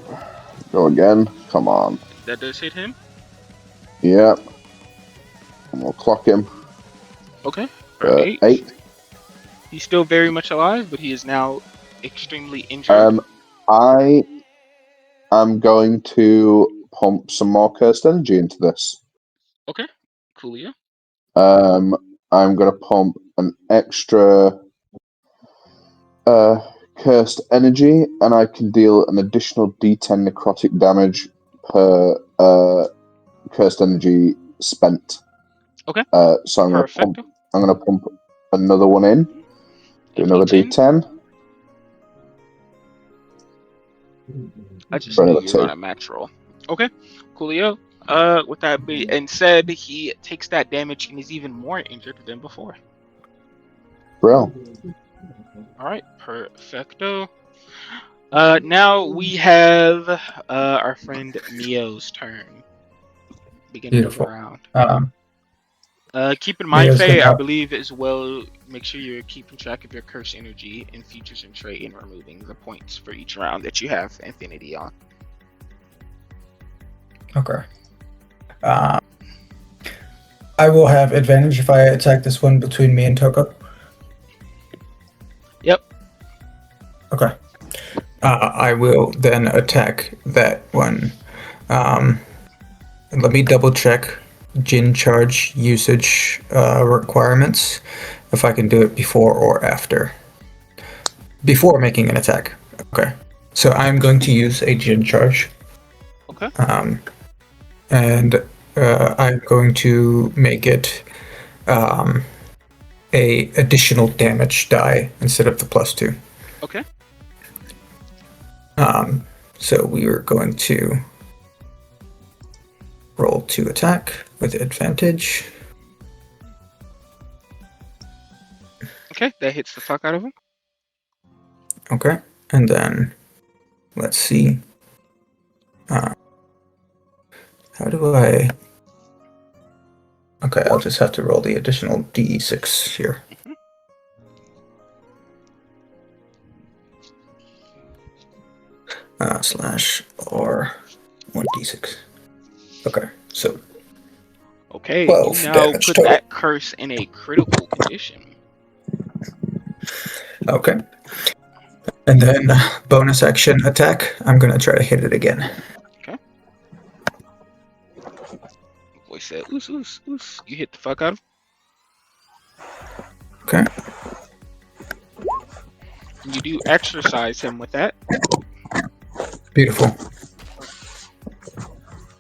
Go again. Come on. That does hit him. Yeah. And we'll clock him. Okay. 8. He's still very much alive, but he is now extremely injured. I am going to pump some more cursed energy into this. Okay. Coolio. I'm going to pump an extra cursed energy, and I can deal an additional D10 necrotic damage per cursed energy spent. Okay. So I'm Perfect. gonna pump another one in. Do another D10. I just For knew another you were 2. on a match roll. Okay, coolio. With that being said, he takes that damage and is even more injured than before. Brill. All right, perfecto. Now we have our friend Mio's turn. Beginning of the Beautiful. round. Keep in mind, Mio's Faye, I gonna. believe as well, make sure you're keeping track of your curse energy and features and trait and removing the points for each round that you have infinity on. Okay. I will have advantage if I attack this one between me and Toko. Yep. Okay. I will then attack that one. Let me double check Jin charge usage requirements, if I can do it before or after. Before making an attack. Okay. So I'm going to use a Jin charge. Okay. And I'm going to make it a additional damage die instead of the +2. Okay. So we are going to roll to attack with advantage. Okay, that hits the fuck out of him. Okay, and then let's see. How do I? Okay, I'll just have to roll the additional d6 here. Slash or 1d6. Okay, so Okay, 12 you now damage put total. that curse in a critical condition. Okay. And then bonus action attack. I'm gonna try to hit it again. Okay. Voice said, oos, oos, oos. You hit the fuck out of him. Okay. And you do exercise him with that. Beautiful.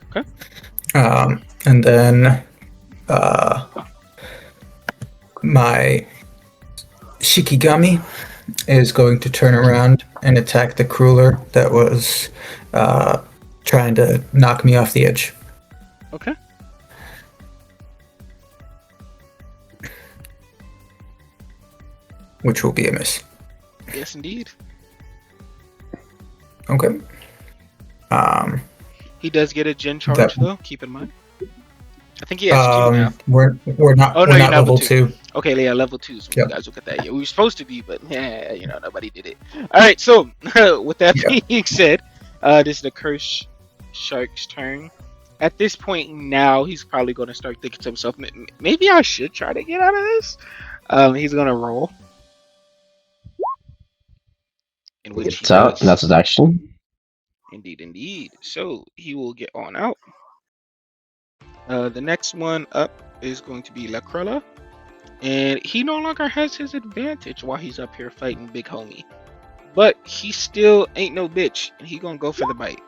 Okay. And then my Shikigami is going to turn around and attack the crueler that was trying to knock me off the edge. Okay. Which will be a miss. Yes, indeed. Okay. He does get a Jin charge That- though. Keep in mind. I think he has 2 now. We're not. Oh no, we're you're not level level 2. 2. Okay, yeah, level 2 is when Yep. you guys look at that. Yeah, we were supposed to be, but yeah, you know, nobody did it. All right, so with that Yeah. being said, this is the Curse Shark's turn. At this point now, he's probably going to start thinking to himself, maybe I should try to get out of this. He's going to roll. In which he It's out. does. That's his action. Indeed, indeed. So he will get on out. The next one up is going to be Lacrella. And he no longer has his advantage while he's up here fighting Big Homie. But he still ain't no bitch. And he gonna go for the bite.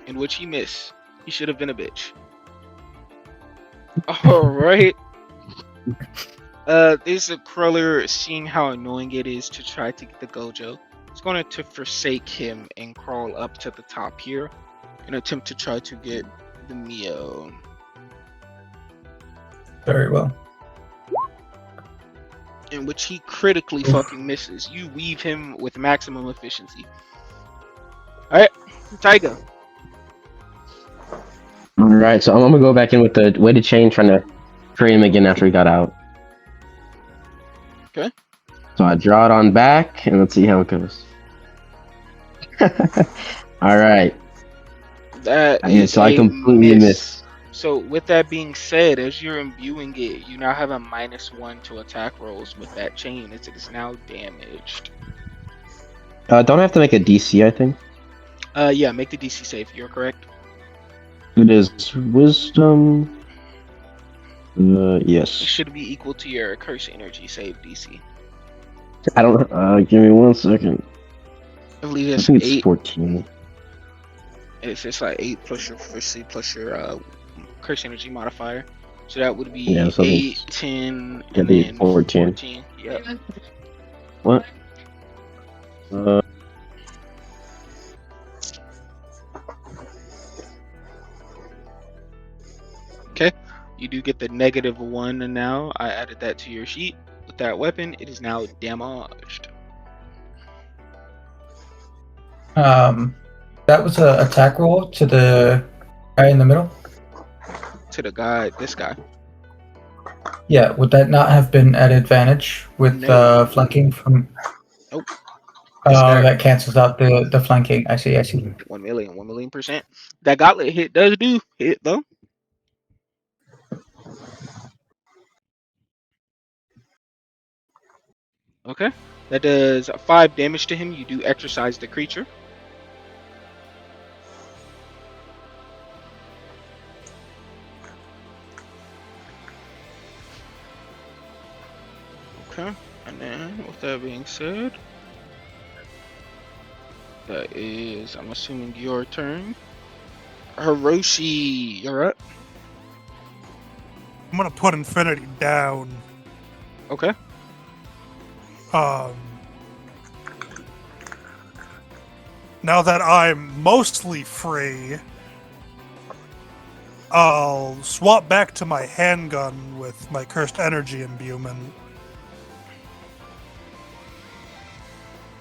In which he missed. He should have been a bitch. Alright. This is a crawler, seeing how annoying it is to try to get the Gojo. It's going to forsake him and crawl up to the top here. And attempt to try to get the Mio. Very well. In which he critically fucking misses. You weave him with maximum efficiency. Alright, Taiga. Alright, so I'm gonna go back in with the weighted chain, trying to free him again after he got out. Okay. So I draw it on back, and let's see how it goes. Alright. That Yeah, is so I a completely miss. So with that being said, as you're imbuing it, you now have a -1 to attack rolls with that chain. It is now damaged. Don't I have to make a DC, I think? Yeah, make the DC save. You're correct. It is wisdom. It Yes. should be equal to your curse energy save DC. I don't know. Give me 1 second. I believe I it's think it's 8. 14. It's like 8 plus your proficiency plus your curse energy modifier. So that would Yeah, be so 8, it's 10, gonna and be then 14. 14. Yep. What? Okay. You do get the -1 and now. I added that to your sheet. With that weapon, it is now damaged. That was a attack roll to the guy in the middle. To the guy, this guy. Yeah, would that not have been at advantage with No. flanking from? Nope. This guy, That cancels out the flanking. I see. 1 million%. That gauntlet hit does do hit though. Okay. That does 5 damage to him. You do exercise the creature. Okay. And then, with that being said, that is, I'm assuming, your turn. Hiroshi, you're up. I'm gonna put Infinity down. Okay. Now that I'm mostly free, I'll swap back to my handgun with my cursed energy imbuement.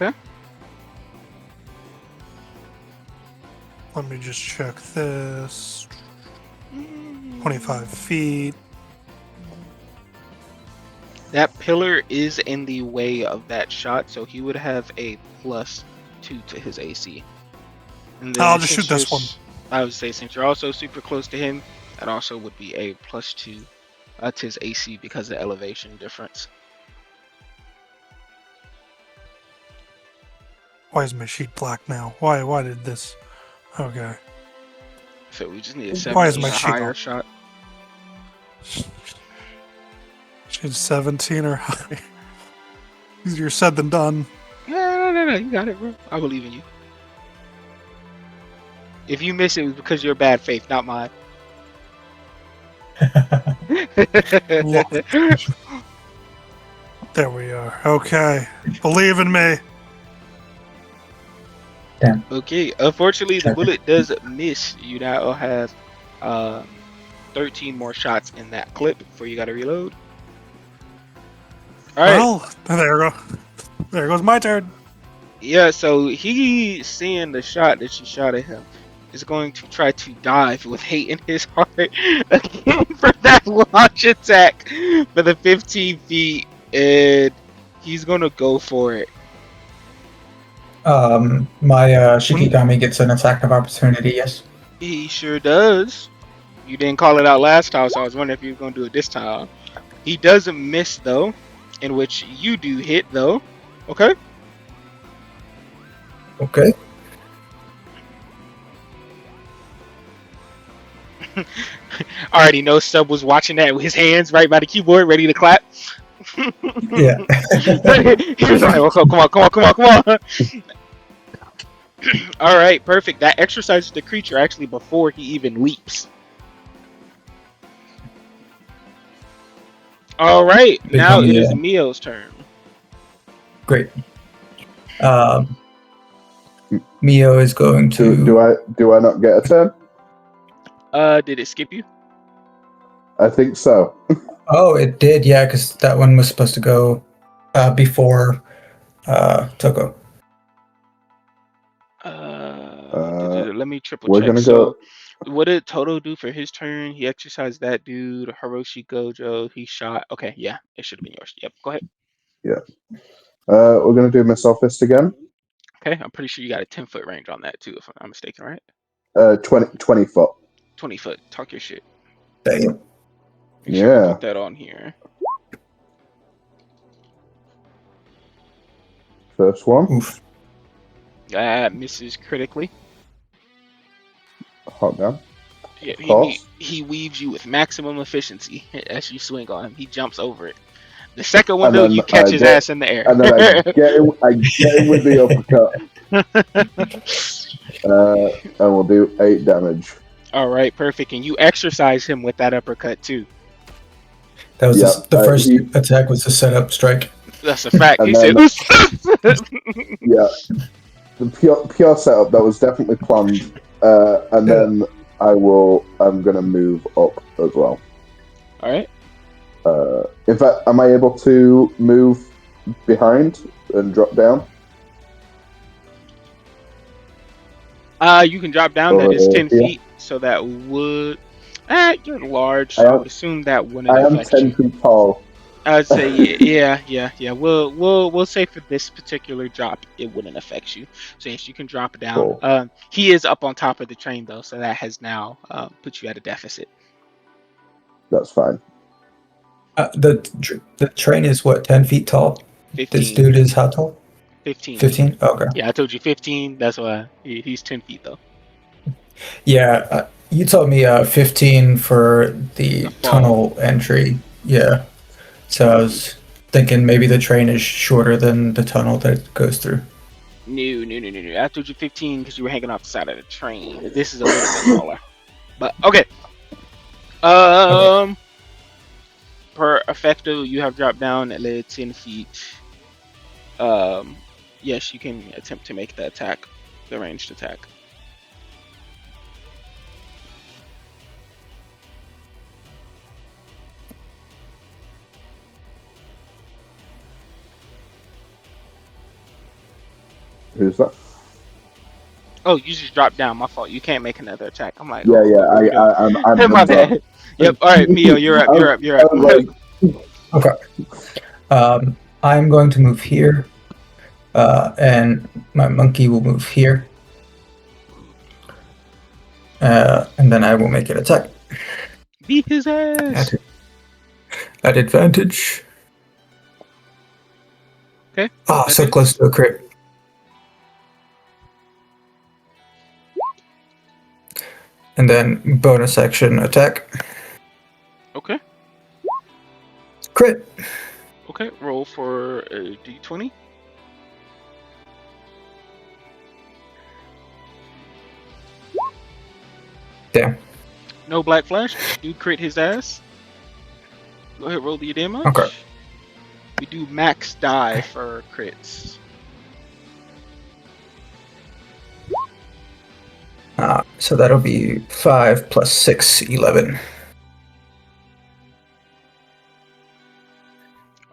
Okay. Let me just check this. 25 feet. That pillar is in the way of that shot, so he would have a +2 to his AC. And then I'll just shoot this one. I would say since you're also super close to him, that also would be a +2 to his AC because of the elevation difference. Why is my sheet black now? Why did this? Okay. So we just need a Why is 17 my or sheet higher on? shot. She's 17 or higher. Easier said than done. No, you got it, bro. I believe in you. If you miss it, was because you're bad faith, not mine. There we are. Okay. Believe in me. Damn. Okay, unfortunately, the bullet does miss. You now have 13 more shots in that clip before you got to reload. All right. Well, there goes my turn. Yeah, so he, seeing the shot that you shot at him, is going to try to dive with hate in his heart again for that launch attack for the 15 feet, and he's going to go for it. My Shikigami gets an attack of opportunity. Yes. He sure does. You didn't call it out last time, so I was wondering if you were going to do it this time. He doesn't miss, though, in which you do hit, though. Okay? Okay. Already know Sub was watching that with his hands right by the keyboard, ready to clap. Yeah. He was like, oh, come on. All right, perfect. That exercises the creature actually before he even leaps. All right, now it is Mio's turn. Great. Mio is going to. Do I not get a turn? Did it skip you? I think so. Oh, it did. Yeah, because that one was supposed to go before Toko. Let me triple We're check. gonna So, go. what did Toto do for his turn? He exercised that dude, Hiroshi Gojo. He shot. Okay, yeah, it should have been yours. Yep, go ahead. Yeah. We're gonna do Miss Office again. Okay, I'm pretty sure you got a 10-foot range on that too, if I'm not mistaken, right? 20 foot. 20 foot. Talk your shit. Damn. Make sure we Yeah. put that on here. First one. Oof. That misses critically. Hot gun. Yeah, Of course. he weaves you with maximum efficiency as you swing on him. He jumps over it. The second one And though, then you catch I his get, ass in the air. and then I get him with the uppercut, and we'll do 8 damage. All right, perfect. And you exercise him with that uppercut too. That was Yeah, the first he, attack was a setup strike. That's a fact. He and said, then yeah, the pure setup that was definitely planned. And Yeah. then I'm gonna move up as well. all right. In fact, am I able to move behind and drop down? You can drop down. That is Over 10 here. feet. So that would. You're large, I so I am would assume that wouldn't I am affect 10 you. feet tall. I'd say yeah. We'll say for this particular drop, it wouldn't affect you. So yes, you can drop down. Cool. He is up on top of the train though, so that has now put you at a deficit. That's fine. The train is what, 10 feet tall? This 15. dude is how tall? 15. 15? Okay. Yeah, I told you 15. That's why he's 10 feet though. Yeah, you told me 15 for the The fall. tunnel entry. Yeah. So I was thinking maybe the train is shorter than the tunnel that it goes through. No. I told you 15 because you were hanging off the side of the train. This is a little bit smaller. But okay. Okay. Per effecto, you have dropped down at 10 feet. Yes, you can attempt to make the attack, the ranged attack. Who's that? Oh, you just dropped down. My fault. You can't make another attack. I'm like, Yeah, oh, yeah. what we doing? I'm My hands up. bad. Yep. All right, Mio, you're up. You're up. You're I up. was like, Okay. I'm going to move here, and my monkey will move here. And then I will make an attack. Beat his ass. At advantage. Okay. Ah, that so hits. close to a crit. And then bonus action attack. Okay. Crit. Okay. Roll for a d20. Damn. No black flash. You crit his ass. Go ahead, roll the damage. Okay. We do max die for crits. So that'll be 5 plus 6, 11.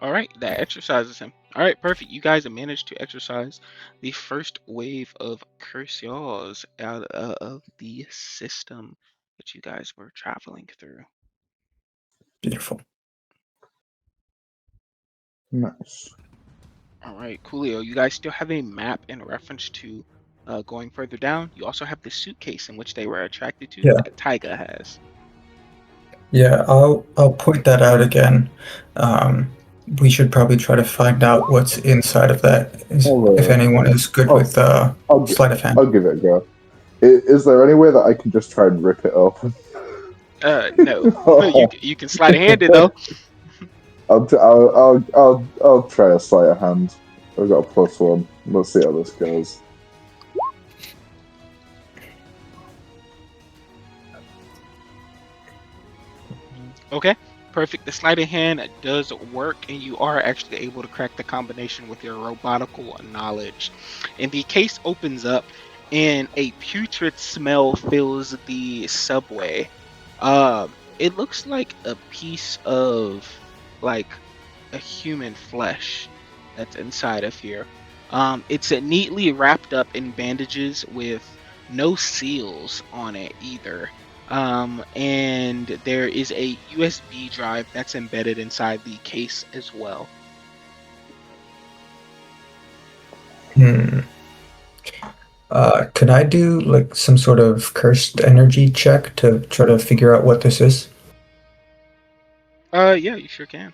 All right, that exercises him. All right, perfect. You guys have managed to exercise the first wave of curse yaws out of the system that you guys were traveling through. Beautiful. nice. All right, coolio. You guys still have a map in reference to going further down. You also have the suitcase in which they were attracted to Yeah. that Taiga has. Yeah, I'll point that out again. We should probably try to find out what's inside of that. If anyone is good with sleight of hand. I'll give it a go. Is there any way that I can just try and rip it open? No. You can slide a hand in though. I'll try a sleight of hand. I've got a +1. Let's see how this goes. Okay, perfect. The sleight of hand does work, and you are actually able to crack the combination with your robotical knowledge. And the case opens up, and a putrid smell fills the subway. It looks like a piece of like a human flesh that's inside of here. It's neatly wrapped up in bandages with no seals on it either. And there is a USB drive that's embedded inside the case as well. Can I do like some sort of cursed energy check to try to figure out what this is? Yeah, you sure can.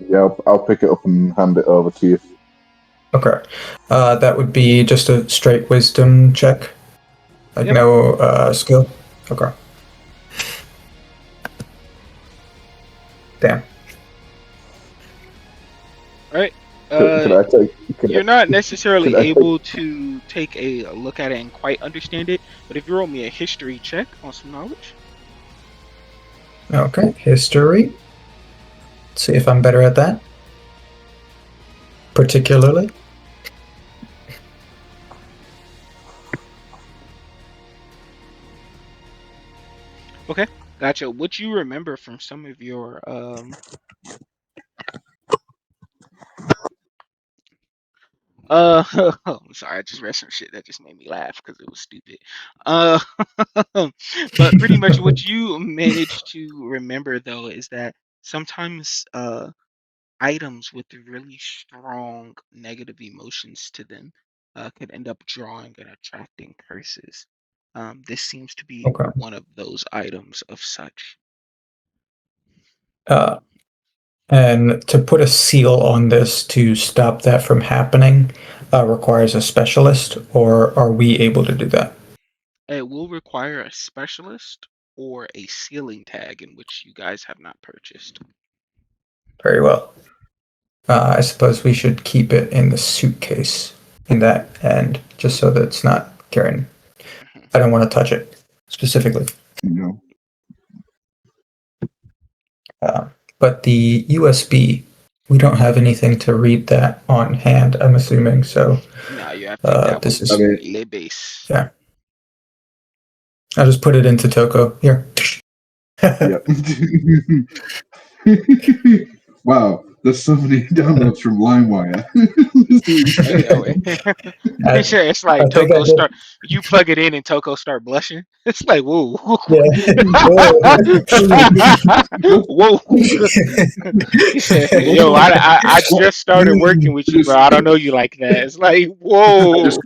Yeah, I'll pick it up and hand it over to you. Okay. That would be just a straight wisdom check. Like Yep. no skill. Okay. Damn. All right. Could Uh, I take? you're not Could necessarily I take? able to take a look at it and quite understand it, but if you roll me a history check on some knowledge. Okay, history. See if I'm better at that. Particularly. Okay, gotcha. What you remember from some of your I'm sorry, I just read some shit that just made me laugh because it was stupid. Uh, but pretty much what you managed to remember though is that sometimes items with really strong negative emotions to them could end up drawing and attracting curses. This seems to be Okay. one of those items of such. Uh, and to put a seal on this to stop that from happening requires a specialist, or are we able to do that? It will require a specialist or a sealing tag in which you guys have not purchased. Very well. I suppose we should keep it in the suitcase in that end, just so that it's not carrying. Mhm. I don't want to touch it specifically. No. Uh, but the USB, we don't have anything to read that on hand, I'm assuming. So Now you have to take that this one I is, to mean, Le Base. yeah. I'll just put it into Toko. Here. yeah. Wow, there's so many downloads from LimeWire. This is Yo, insane. it's I like think I Toko did. start. You plug it in and Toko start blushing. It's like whoa, Yeah. whoa. He said, What "Yo, the? I What? just started working with you, bro. I don't know you like that." It's like I just,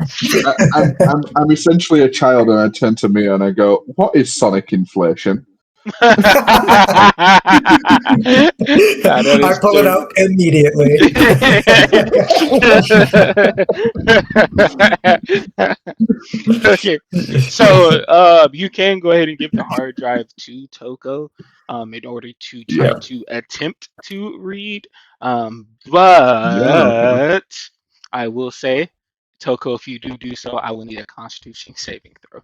whoa. I'm essentially a child, and I turn to me and I go, "What is sonic inflation?" Nah, that I is pull it true. out immediately. Okay, so you can go ahead and give the hard drive to Toko in order to try Yeah. to attempt to read. Yeah. But I will say, Toko, if you do so, I will need a Constitution saving throw.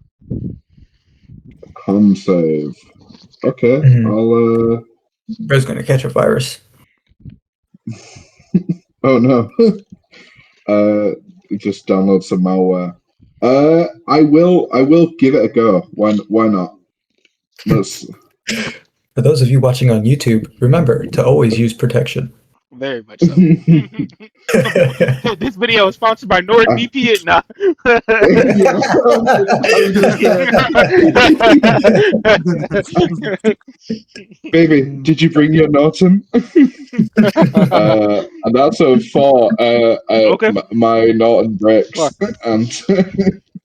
Con save. Okay, Mhm. I'll. I was going to catch a virus. Oh no. uh, just download some malware. I will. I will give it a go. Why not? Let's. For those of you watching on YouTube, remember to always use protection. Very much so. This video is sponsored by NordVPN. Nah. Yeah, I was gonna say, baby, did you bring your Norton? And that's a four. Okay. My Norton breaks, Fuck. and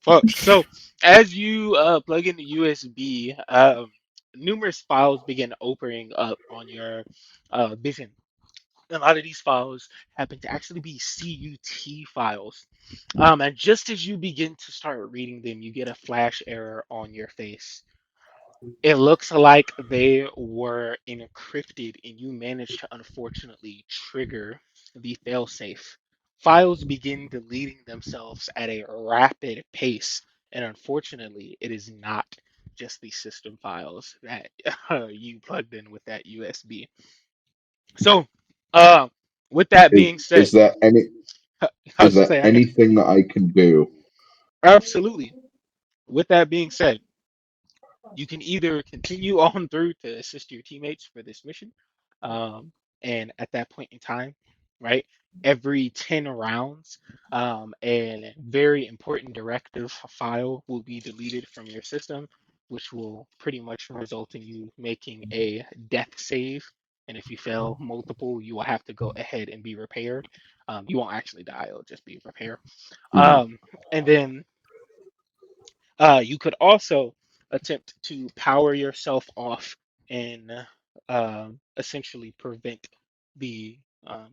Fuck. So as you plug in the USB, numerous files begin opening up on your vision. A lot of these files happen to actually be CUT files. And just as you begin to start reading them, you get a flash error on your face. It looks like they were encrypted, and you managed to unfortunately trigger the failsafe. Files begin deleting themselves at a rapid pace, and unfortunately, it is not just the system files that you plugged in with that USB. So, uh, with that is being is said, there any I is was just there saying, I can anything that I can do? absolutely. With that being said, you can either continue on through to assist your teammates for this mission, um, and at that point in time, right, every 10 rounds, a very important directive file will be deleted from your system, which will pretty much result in you making a death save. And if you fail multiple, you will have to go ahead and be repaired. You won't actually die, it'll just be repaired. Mhm. And then you could also attempt to power yourself off and essentially prevent the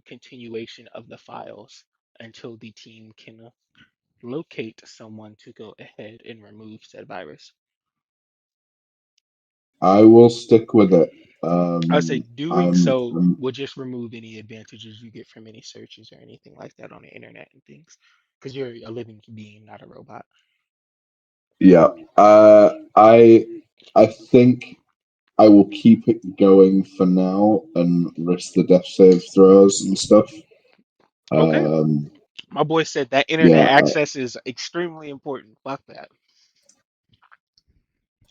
continuation of the files until the team can locate someone to go ahead and remove said virus. I will stick with it. I would say doing I'm, so I'm will just remove any advantages you get from any searches or anything like that on the internet and things, because you're a living being, not a robot. yeah. I think I will keep it going for now and risk the death save throws and stuff. Okay. Um, My boy said that internet yeah. access is extremely important. Fuck that.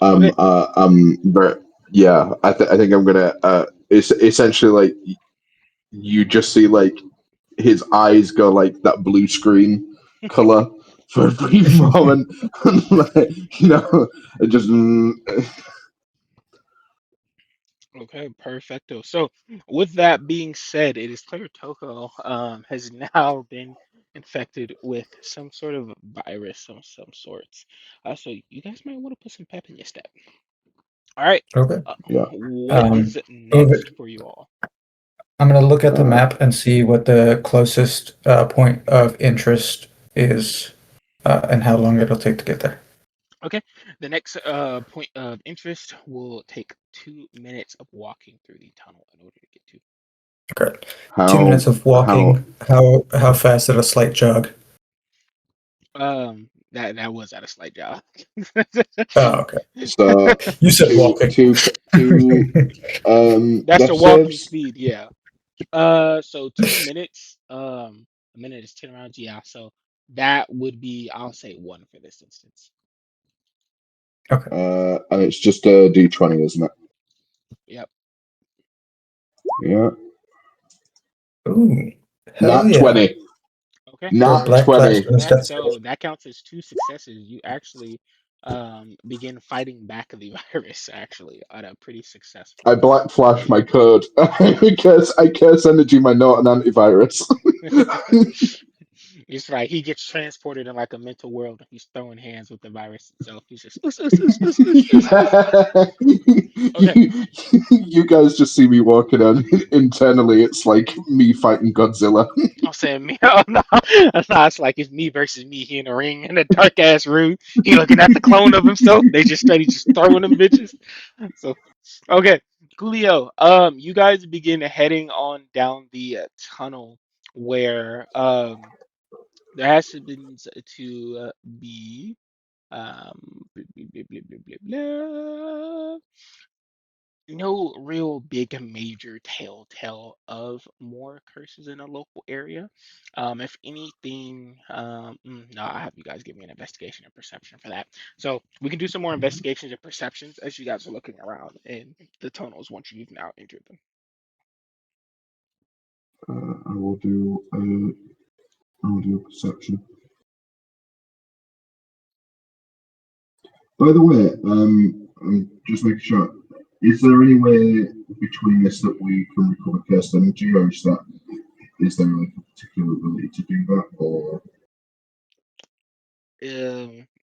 Okay. But yeah, I think I'm gonna. It's essentially like you just see like his eyes go like that blue screen color for a brief moment, and like, it just. Okay, perfecto. So, with that being said, it is clear Toko has now been infected with some sort of virus of some sorts. So you guys might want to put some pep in your step. All right. Okay. Yeah. What Um, is move next it. for you all? I'm gonna look at the Uh, map and see what the closest point of interest is, and how long it'll take to get there. Okay. The next point of interest will take 2 minutes of walking through the tunnel in order to get to. Okay. 2 minutes how of how walking. How fast at a slight jog? That was at a slight job. Oh, okay. so You said walking. two That's the death walking saves. speed, yeah. So 2 minutes, a minute is 10 rounds, yeah. So that would be, I'll say one for this instance. Okay. And it's just a D20, isn't it? Yep. Yeah. Ooh, hell Nat yeah. 20. Okay. For a Nat black class 20. Perfect for bonus that. death So save. that counts as two successes. You actually begin fighting back the virus actually at a pretty successful I black flash my code. I curse energy my note and antivirus. It's right. He gets transported in like a mental world. He's throwing hands with the virus itself. He's just us, us, us, us, us, us, us. Yeah. Okay. You guys just see me walking on internally. It's like me fighting Godzilla. I'm saying me. Oh no, that's not. It's like it's me versus me. He in the ring in a dark ass room. He looking at the clone of himself. They just steady just throwing them bitches. So okay, Coolio. You guys begin heading on down the tunnel where there has to been to be blah, blah, blah, blah, blah, blah. No real big major telltale of more curses in a local area. If anything, no, I have you guys give me an investigation and perception for that. So we can do some more investigations and perceptions as you guys are looking around in the tunnels once you've now entered them. I will do. I will do perception. By the way, I'm just making sure. Is there any way between this that we can recover cursed energy, or is there like a particular ability to do that, or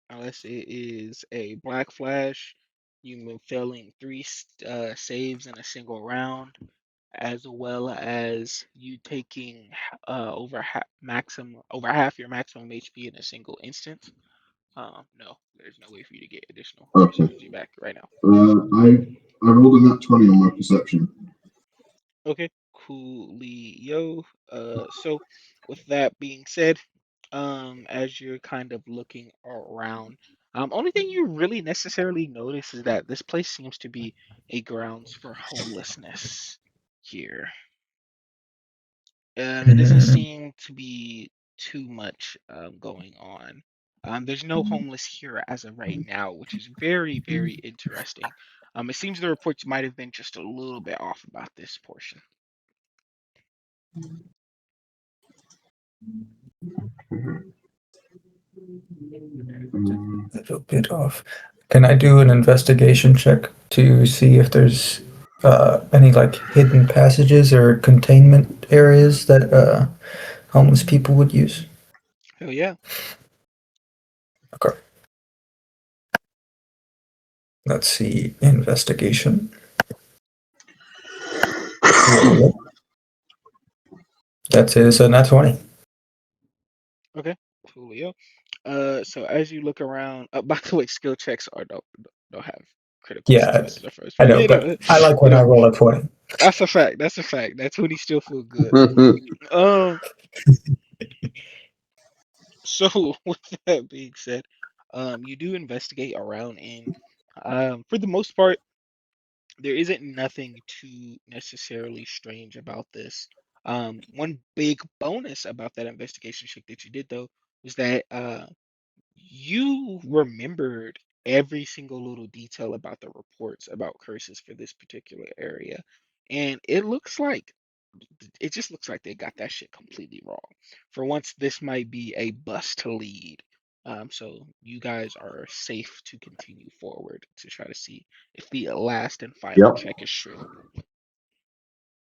Unless it is a black flash, you move failing three saves in a single round, as well as you taking over half your maximum HP in a single instance. No, there's no way for you to get additional curse okay? energy back right now. I rolled a nat 20 on my perception. Okay, coolio. So with that being said, as you're kind of looking around, only thing you really necessarily notice is that this place seems to be a grounds for homelessness here. It doesn't Mm, seem to be too much going on. There's no homeless here as of right now, which is very, very interesting. It seems the reports might have been just a little bit off about this portion. Um, a little bit off. Can I do an investigation check to see if there's any like hidden passages or containment areas that homeless people would use? Hell yeah. Okay. Let's see. Investigation. That is a nat 20. Okay. Coolio. So as you look around, by the way, skill checks are don't have critical Yeah, success in the first I place. know, You but know, I like you when I know, roll a 20. that's a fact. That's a fact. That's when he still feel good. Um, so with that being said, you do investigate around and for the most part, there isn't nothing too necessarily strange about this. One big bonus about that investigation check that you did though was that you remembered every single little detail about the reports about curses for this particular area. And it just looks like they got that shit completely wrong. For once, this might be a bust lead. So you guys are safe to continue forward to try to see if the last and final Yep. check is true.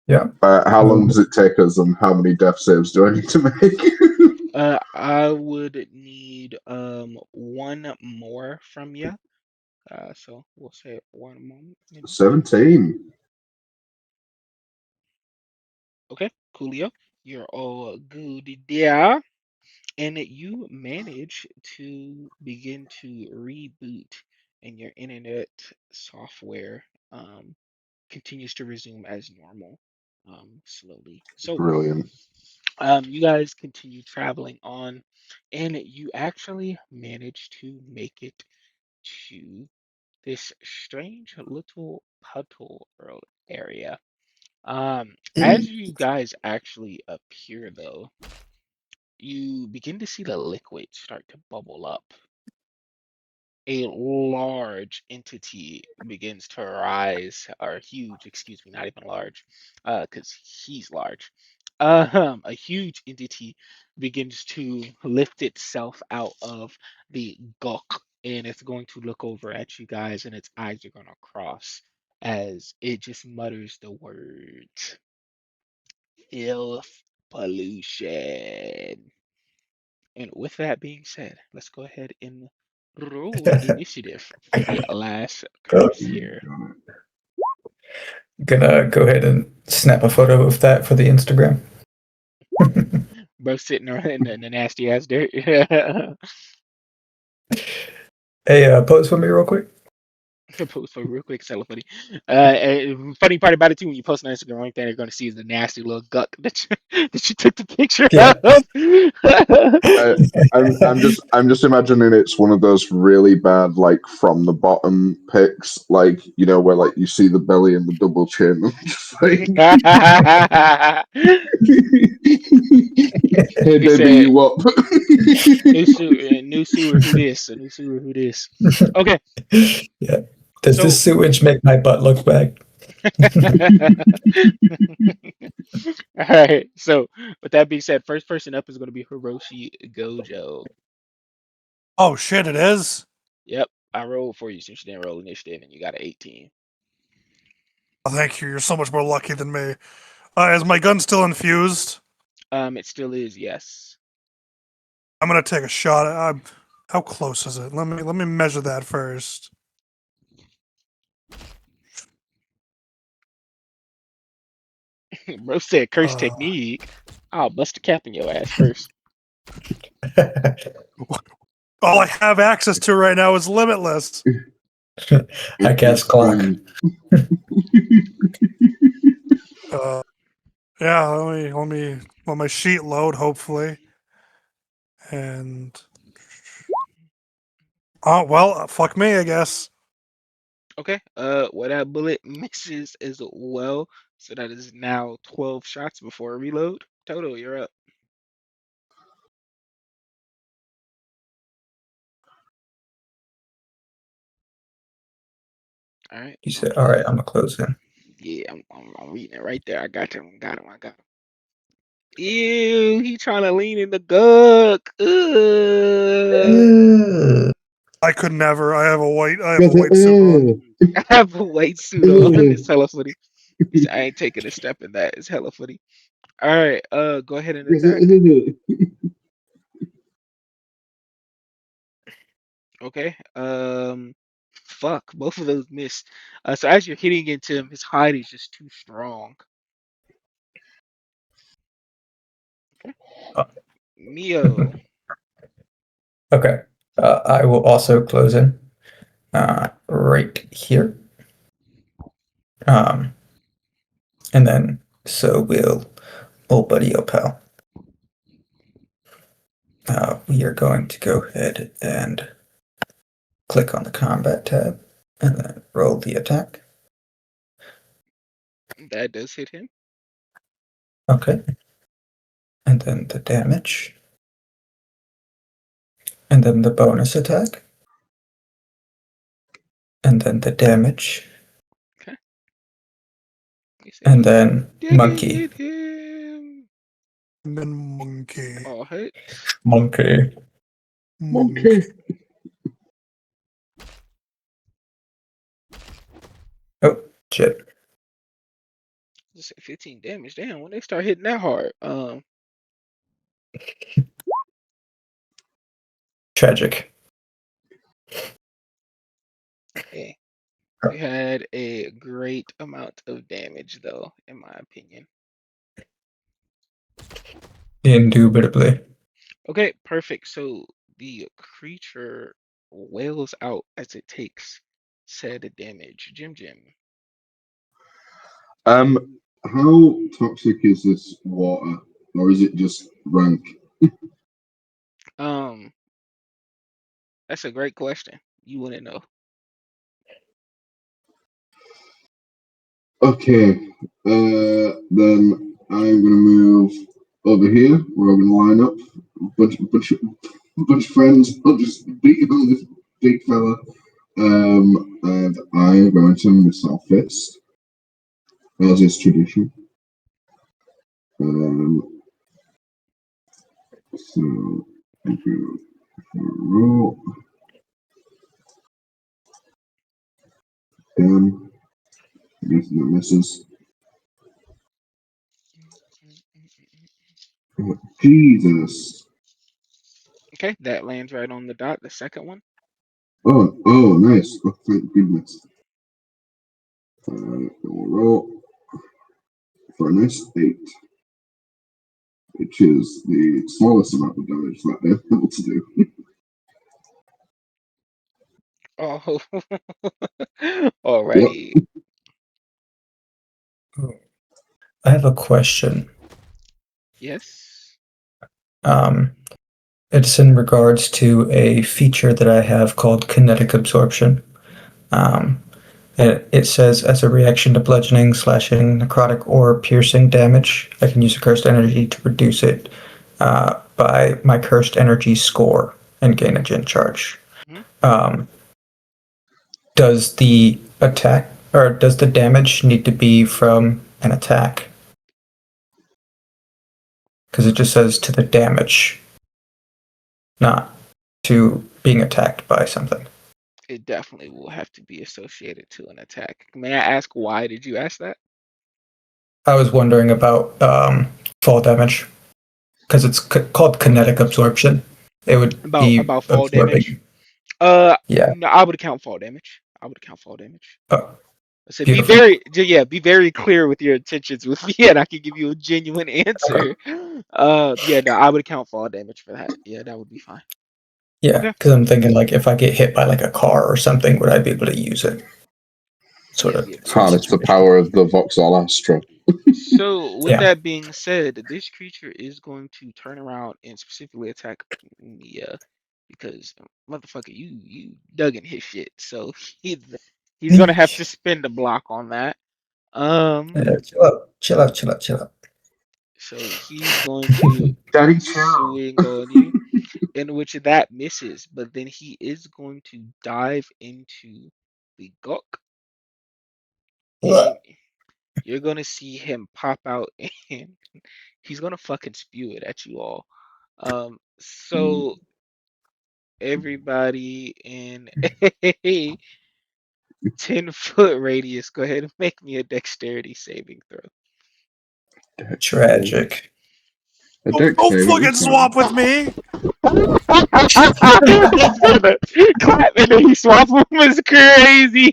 Yeah. How long does it take us, and how many death saves do I need to make? I would need one more from you. So we'll say one moment. 17. Okay, coolio. You're all good there. And you manage to begin to reboot, and your internet software continues to resume as normal slowly. So, Brilliant. you guys continue traveling on, and you actually manage to make it to this strange little puddle area. As you guys actually appear, though, you begin to see the liquid start to bubble up. A large entity begins to rise, or huge, excuse me, not even large, because he's large. A huge entity begins to lift itself out of the gulk, and it's going to look over at you guys, and its eyes are going to cross as it just mutters the words filth pollution. And with that being said, let's go ahead and roll initiative for the last Oh, curse here. gonna go ahead and snap a photo of that for the Instagram. Both sitting around in the nasty ass dirt. Hey, pose for me real quick. Post for real quick, so funny. Funny part about it too, when you post on Instagram, the only thing they're going to see is the nasty little guck that you took the picture Yeah. of. I'm just imagining it's one of those really bad, like from the bottom pics, like where like you see the belly and the double chin. Just like, hey He baby, said, you up? new sewer, who this? A new sewer, who this? Okay, Yeah. Does so this sewage make my butt look bad? all right. So with that being said, first person up is going to be Hiroshi Gojo. Oh shit, it is? Yep, I rolled for you since you didn't roll initiative, and you got an 18. Oh, thank you. You're so much more lucky than me. Is my gun still infused? It still is, yes. I'm gonna take a shot. How close is it? Let me measure that first. Bro said curse Uh, technique. I'll bust a cap in your ass first. all I have access to right now is limitless. I cast clock. Uh, yeah, let my sheet load, hopefully. And oh well, fuck me, I guess. Okay. Well, that bullet misses as well, so that is now 12 shots before a reload. Total, you're up. All right. You said, all right, I'm gonna close in. Yeah, I'm reading it right there. I got him. Got him. I got him. Ew, he trying to lean in the guck. Ugh. I could never. I have a white suit on. I have a white suit on. It's hella funny. He said, I ain't taking a step in that. It's hella funny. All right, go ahead and attack. Okay. Fuck, both of those miss. So as you're hitting into him, his hide is just too strong. Okay. Uh, Mio. Okay. I will also close in. right here. And then so will old buddy Opal. We are going to go ahead and click on the combat tab and then roll the attack. That does hit him. Okay. And then the damage. And then the bonus attack. And then the damage. Okay. And then Did monkey. hit him. And then monkey. All hits. Monkey. Monkey. Oh, shit. Just say 15 damage. Damn, when they start hitting that hard. Tragic. Yeah. You had a great amount of damage, though, in my opinion. Indubitably. Okay, perfect. So the creature wails out as it takes said damage. Jim. How toxic is this water, or is it just rank? Um, that's a great question. You wouldn't know. Okay, then I'm gonna move over here. We're gonna line up. Bunch of friends. I'll just beat on this big fella. And I'm going to missile fist, as is tradition. So thank you for roll. Damn, I guess that misses. Oh, Jesus. Okay, that lands right on the dot. The second one. Oh, nice. Oh, thank goodness. We'll roll for a nice 8, which is the smallest amount of damage that they're able to do. Oh, Yep. alrighty. I have a question. Yes. It's in regards to a feature that I have called kinetic absorption. It says, as a reaction to bludgeoning, slashing, necrotic, or piercing damage, I can use a cursed energy to reduce it by my cursed energy score and gain a gen charge. Mhm. Does the attack or does the damage need to be from an attack? Because it just says to the damage, not to being attacked by something. It definitely will have to be associated to an attack. May I ask why did you ask that? I was wondering about fall damage because it's called kinetic absorption. It would be About fall damage? absorbing. Yeah. No, I would account fall damage. I would account fall damage. Oh, I said beautiful. be very clear with your intentions with me, and I can give you a genuine answer. Yeah, no, I would account fall damage for that. Yeah, that would be fine. Yeah, Okay. because I'm thinking like if I get hit by like a car or something, would I be able to use it? Sort Yeah, of, yeah. sort of Harness the situation. power of the Vauxhall Astra. So with Yeah. that being said, this creature is going to turn around and specifically attack Mia because motherfucker, you dug in his shit. So he's gonna have to spend a block on that. Chill out, chill out, chill out, chill out. So he's going to Daddy chill. swing on you, in which that misses, but then he is going to dive into the gawk, and you're gonna see him pop out, and he's gonna fucking spew it at you all. So everybody in a 10-foot radius, go ahead and make me a dexterity saving throw. Tragic. A Don't, deck don't save every fucking time. swap with me. He's gonna clap and then he swaps with him is crazy.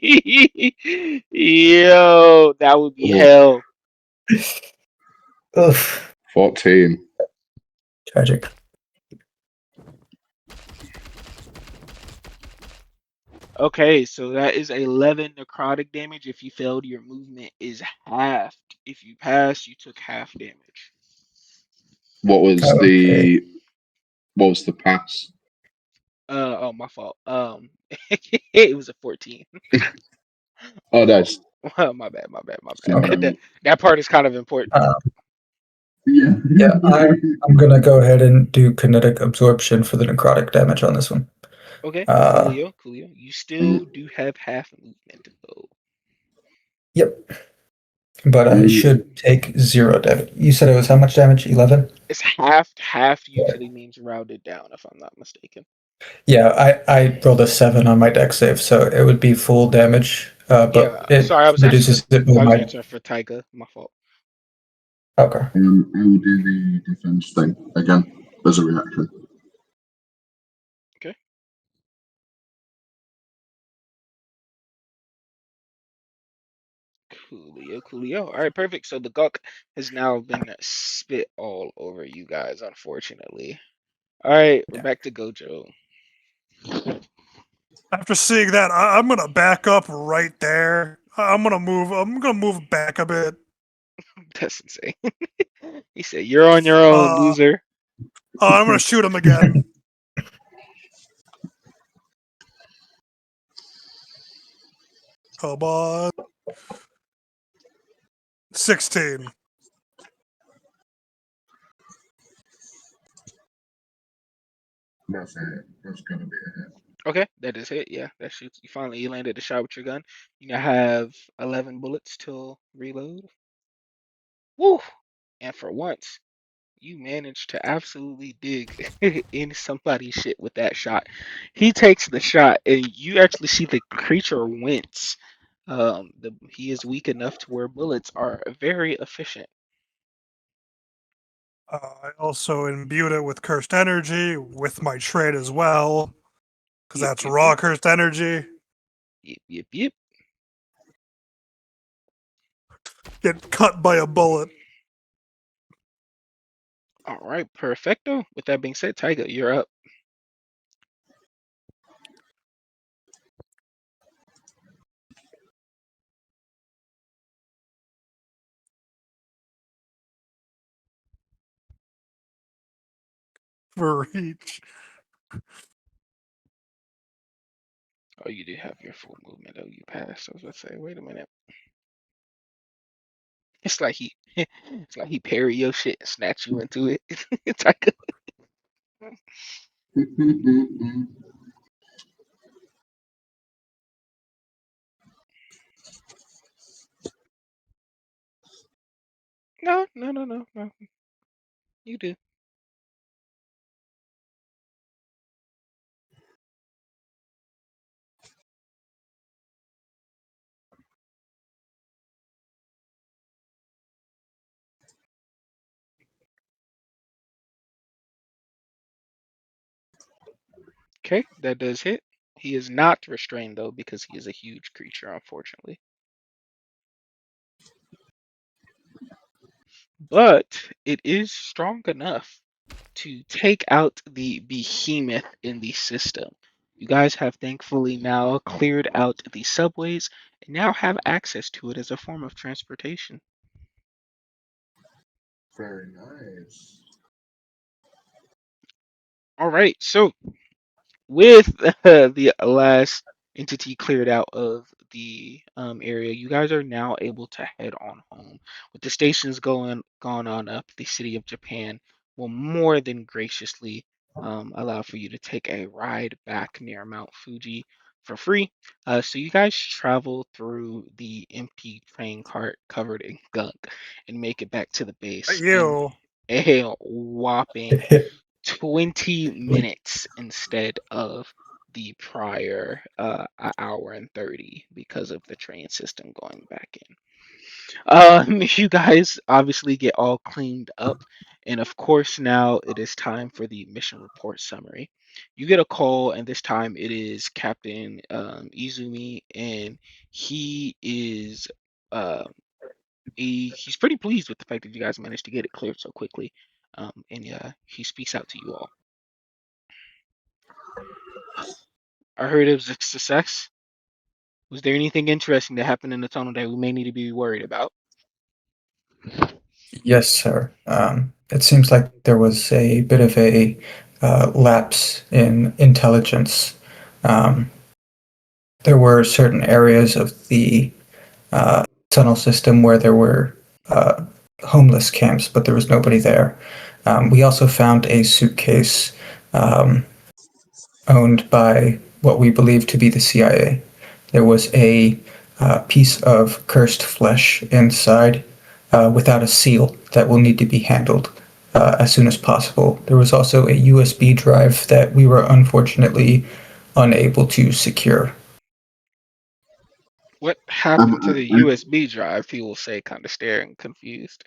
Yo, that would be Oh, hell. Oof. 14. Tragic. Okay, so that is 11 necrotic damage. If you failed, your movement is halved. If you passed, you took half damage. What was Okay. the pass? Oh, my fault. It was a 14. Oh, nice. My bad, my bad, my Still bad. Okay. That damage. that part is kind of important. Uh, Yeah. yeah, I'm gonna go ahead and do kinetic absorption for the necrotic damage on this one. Okay, Uh, coolio, coolio. You still do have half movement though. yep. But I should take 0 damage. You said it was how much damage? 11? It's half. Half Yeah. usually means rounded down, if I'm not mistaken. Yeah, I rolled a 7 on my deck save, so it would be full damage. Yeah, But it sorry, I was answering. reduces it by I was my. answering for Tyga. My fault. Okay. I will do the defense thing again as a reaction. Okay. Coolio, coolio. All right, perfect. So the gawk has now been spit all over you guys, unfortunately. All right, we're Yeah. back to Gojo. After seeing that, I'm gonna back up right there. I'm gonna move. I'm gonna move back a bit. That's insane. He said, "You're on your own, Uh, loser." I'm gonna shoot him again. Come on. 16. That's gonna be a hit. Okay, that is it. Yeah, that shoots. You finally landed the shot with your gun. You now have 11 bullets till reload. Woo! And for once, you managed to absolutely dig in somebody's shit with that shot. He takes the shot, and you actually see the creature wince. He is weak enough to where bullets are very efficient. I also imbued it with cursed energy with my trait as well, because Yep, that's yep, yep, raw cursed energy. yep, yep, yep. Get cut by a bullet. All right, perfecto. With that being said, Tiger, you're up. For each. Oh, you do have your full movement. Oh, you passed. I was about to say, wait a minute. It's like it's like he parry your shit and snatch you into it. Tiger. No, no, no, no, no. You do. Okay, that does hit. He is not restrained though because he is a huge creature, unfortunately. But it is strong enough to take out the behemoth in the system. You guys have thankfully now cleared out the subways and now have access to it as a form of transportation. Very nice. All right, so with the last entity cleared out of the area, you guys are now able to head on home. With the stations gone on up, the city of Japan will more than graciously allow for you to take a ride back near Mount Fuji for free. So you guys travel through the empty train cart covered in gunk and make it back to the base in You. a whopping 20 minutes instead of the prior hour and 30 because of the train system going back in. You guys obviously get all cleaned up, and of course, now it is time for the mission report summary. You get a call, and this time it is Captain Izumi, and he is. Uh, he's pretty pleased with the fact that you guys managed to get it cleared so quickly. And he speaks out to you all. I heard it was a success. Was there anything interesting that happened in the tunnel that we may need to be worried about? Yes, sir. It seems like there was a bit of a lapse in intelligence. Um, there were certain areas of the tunnel system where there were uh, homeless camps, but there was nobody there. We also found a suitcase um, owned by what we believe to be the CIA. There was a piece of cursed flesh inside without a seal that will need to be handled as soon as possible. There was also a USB drive that we were unfortunately unable to secure. What happened to the USB drive? He will say, kind of staring confused.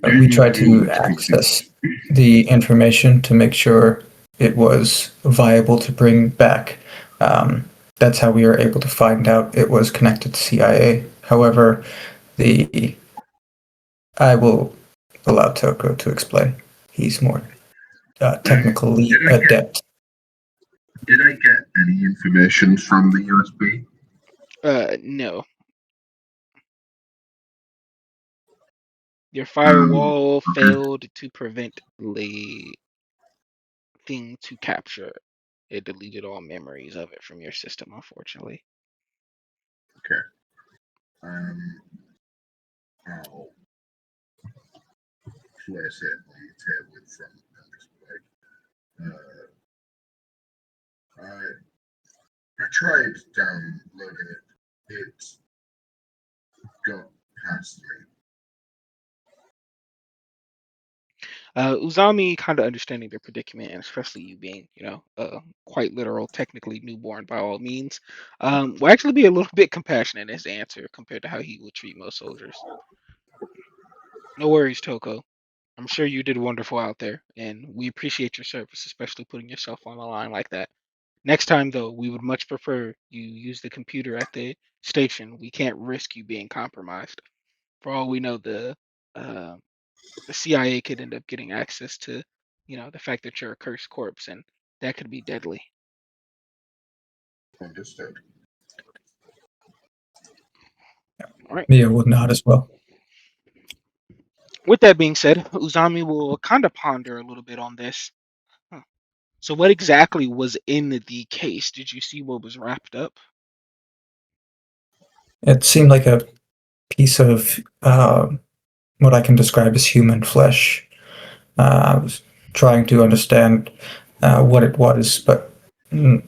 I We tried genuinely to think it. access the information to make sure it was viable to bring back. That's how we were able to find out it was connected to CIA. However, the I will allow Toko to explain. He's more technically Did I get adept. any information from the USB? No. Your Um, firewall okay, failed to prevent the thing to capture. It deleted all memories of it from your system, unfortunately. okay. I'll place it on the table in front and just like, I tried downloading it. It got past me. Uzami kind of understanding their predicament, and especially you being, quite literal, technically newborn by all means, will actually be a little bit compassionate in his answer compared to how he would treat most soldiers. No worries, Toko. I'm sure you did wonderful out there, and we appreciate your service, especially putting yourself on the line like that. Next time, though, we would much prefer you use the computer at the station. We can't risk you being compromised. For all we know, uh, the CIA could end up getting access to, the fact that you're a cursed corpse, and that could be deadly. Understood. All right. Mia would nod as well. With that being said, Uzami will kind of ponder a little bit on this. Huh. So, what exactly was in the case? Did you see what was wrapped up? It seemed like a piece of what I can describe as human flesh. I was trying to understand what it was, but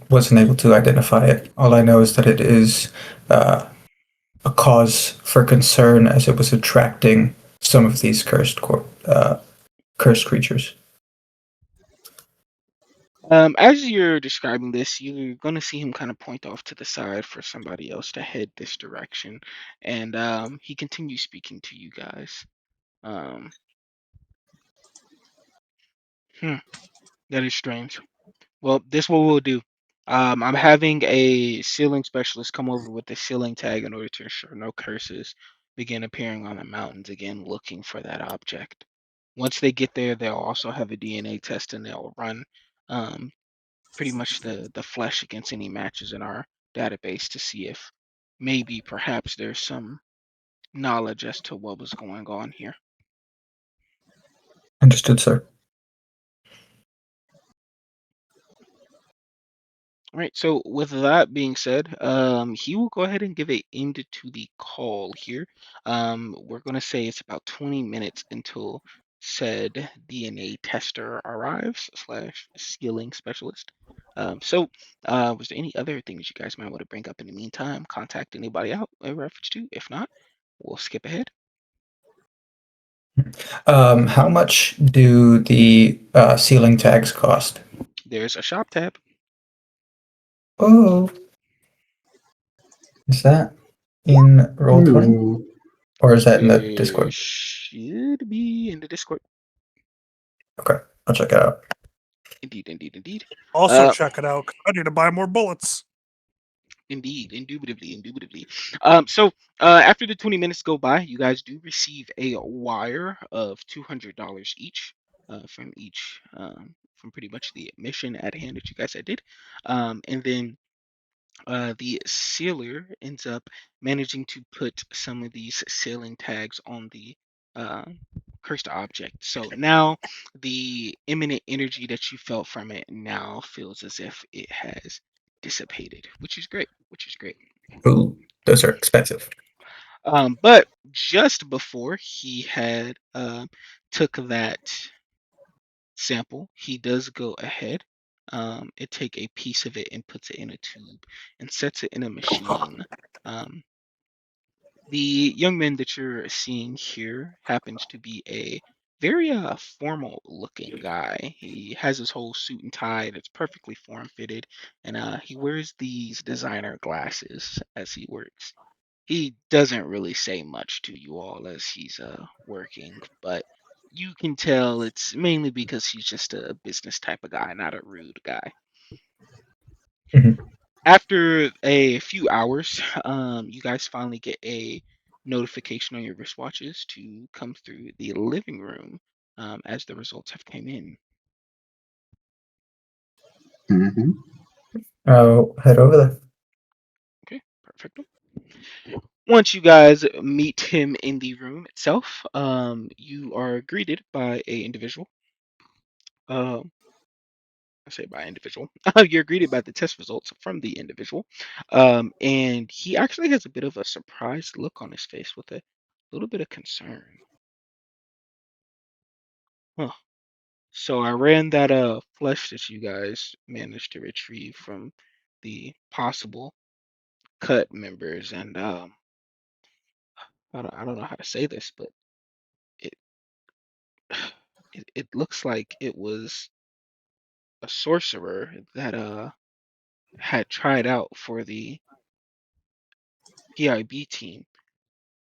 wasn't able to identify it. All I know is that it is a cause for concern as it was attracting some of these cursed creatures. As you're describing this, you're going to see him kind of point off to the side for somebody else to head this direction, and he continues speaking to you guys. Um, hmm, that is strange. Well, this what we'll do. I'm having a sealing specialist come over with the sealing tag in order to ensure no curses begin appearing on the mountains again, looking for that object. Once they get there, they'll also have a DNA test and they'll run um, pretty much the flesh against any matches in our database to see if maybe perhaps there's some knowledge as to what was going on here. Understood, sir. All right, so with that being said, he will go ahead and give a end to the call here. We're gonna say it's about 20 minutes until said DNA tester arrives slash skilling specialist. Was there any other things you guys might want to bring up in the meantime? Contact anybody out in reference to? If not, we'll skip ahead. How much do the ceiling tags cost? There's a shop tab. Oh, is that in Roll20? Ooh. Or is that in the There Discord? should be in the Discord. Okay, I'll check it out. Indeed, indeed, indeed. Also, Uh, check it out. 'Cause I need to buy more bullets. Indeed, indubitably, indubitably. After the 20 minutes go by, you guys do receive a wire of $200 each from each from pretty much the mission at hand that you guys had did. And then the sealer ends up managing to put some of these sealing tags on the uh, cursed object. So now the imminent energy that you felt from it now feels as if it has dissipated, which is great. Which is great. Ooh, those are expensive. But just before he had took that sample, he does go ahead and take a piece of it and puts it in a tube and sets it in a machine. Um, the young man that you're seeing here happens to be a very formal looking guy. He has his whole suit and tie that's perfectly form fitted, and he wears these designer glasses as he works. He doesn't really say much to you all as he's working, but you can tell it's mainly because he's just a business type of guy, not a rude guy. Mhm. After a few hours, you guys finally get a notification on your wristwatches to come through the living room as the results have came in. Hmm. I'll head over there. Okay, perfect. Once you guys meet him in the room itself, you are greeted by a individual. Um, I say by individual. You're greeted by the test results from the individual, and he actually has a bit of a surprised look on his face with a little bit of concern. Huh. So I ran that flesh that you guys managed to retrieve from the possible cut members, and I don't know how to say this, but it it looks like it was a sorcerer that had tried out for the PIB team.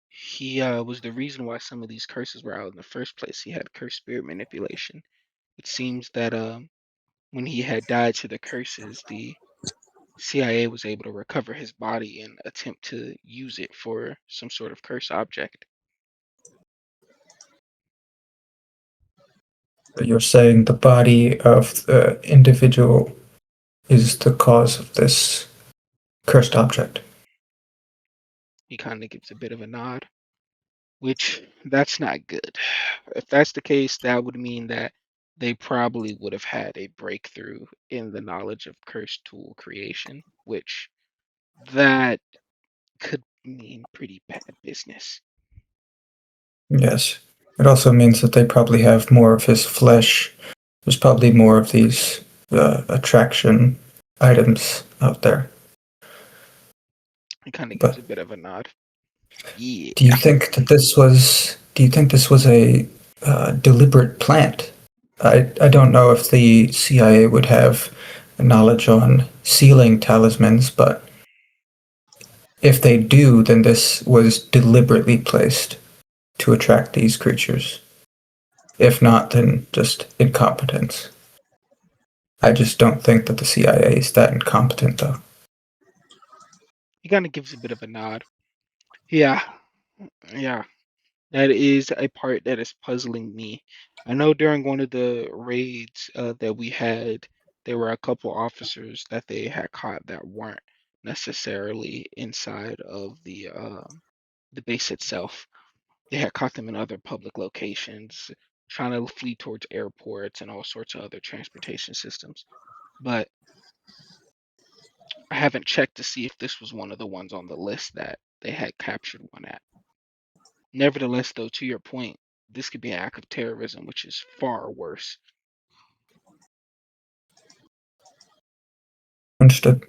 He was the reason why some of these curses were out in the first place. He had cursed spirit manipulation. It seems that when he had died to the curses, the CIA was able to recover his body and attempt to use it for some sort of curse object. You're saying the body of the individual is the cause of this cursed object. He kind of gives a bit of a nod, which that's not good. If that's the case, that would mean that they probably would have had a breakthrough in the knowledge of cursed tool creation, which that could mean pretty bad business. Yes. It also means that they probably have more of his flesh. There's probably more of these attraction items out there. He kind of gives But a bit of a nod. Yeah. do you think that this was? Do you think this was a deliberate plant? I don't know if the CIA would have knowledge on sealing talismans, but if they do, then this was deliberately placed to attract these creatures. If not, then just incompetence. I just don't think that the CIA is that incompetent, though. He kind of gives a bit of a nod. Yeah, yeah. That is a part that is puzzling me. I know during one of the raids that we had, there were a couple officers that they had caught that weren't necessarily inside of the base itself. They had caught them in other public locations, trying to flee towards airports and all sorts of other transportation systems. But I haven't checked to see if this was one of the ones on the list that they had captured one at. Nevertheless, though, to your point, this could be an act of terrorism, which is far worse. Understood.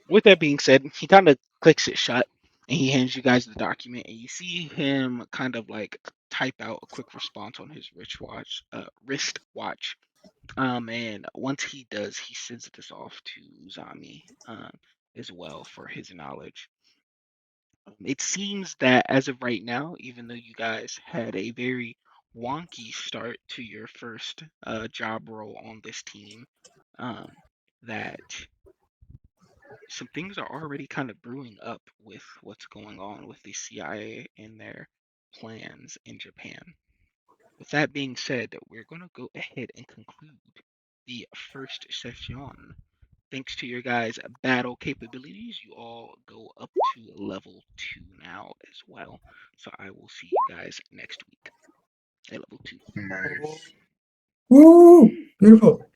With that being said, he kind of clicks it shut and he hands you guys the document, and you see him kind of like type out a quick response on his wristwatch. And once he does, he sends this off to Uzami as well for his knowledge. It seems that as of right now, even though you guys had a very wonky start to your first job role on this team, um, that some things are already kind of brewing up with what's going on with the CIA and their plans in Japan. With that being said, we're going to go ahead and conclude the first session. Thanks to your guys' battle capabilities, you all go up to level 2 now as well. So I will see you guys next week at level 2. Nice. Woo! Beautiful.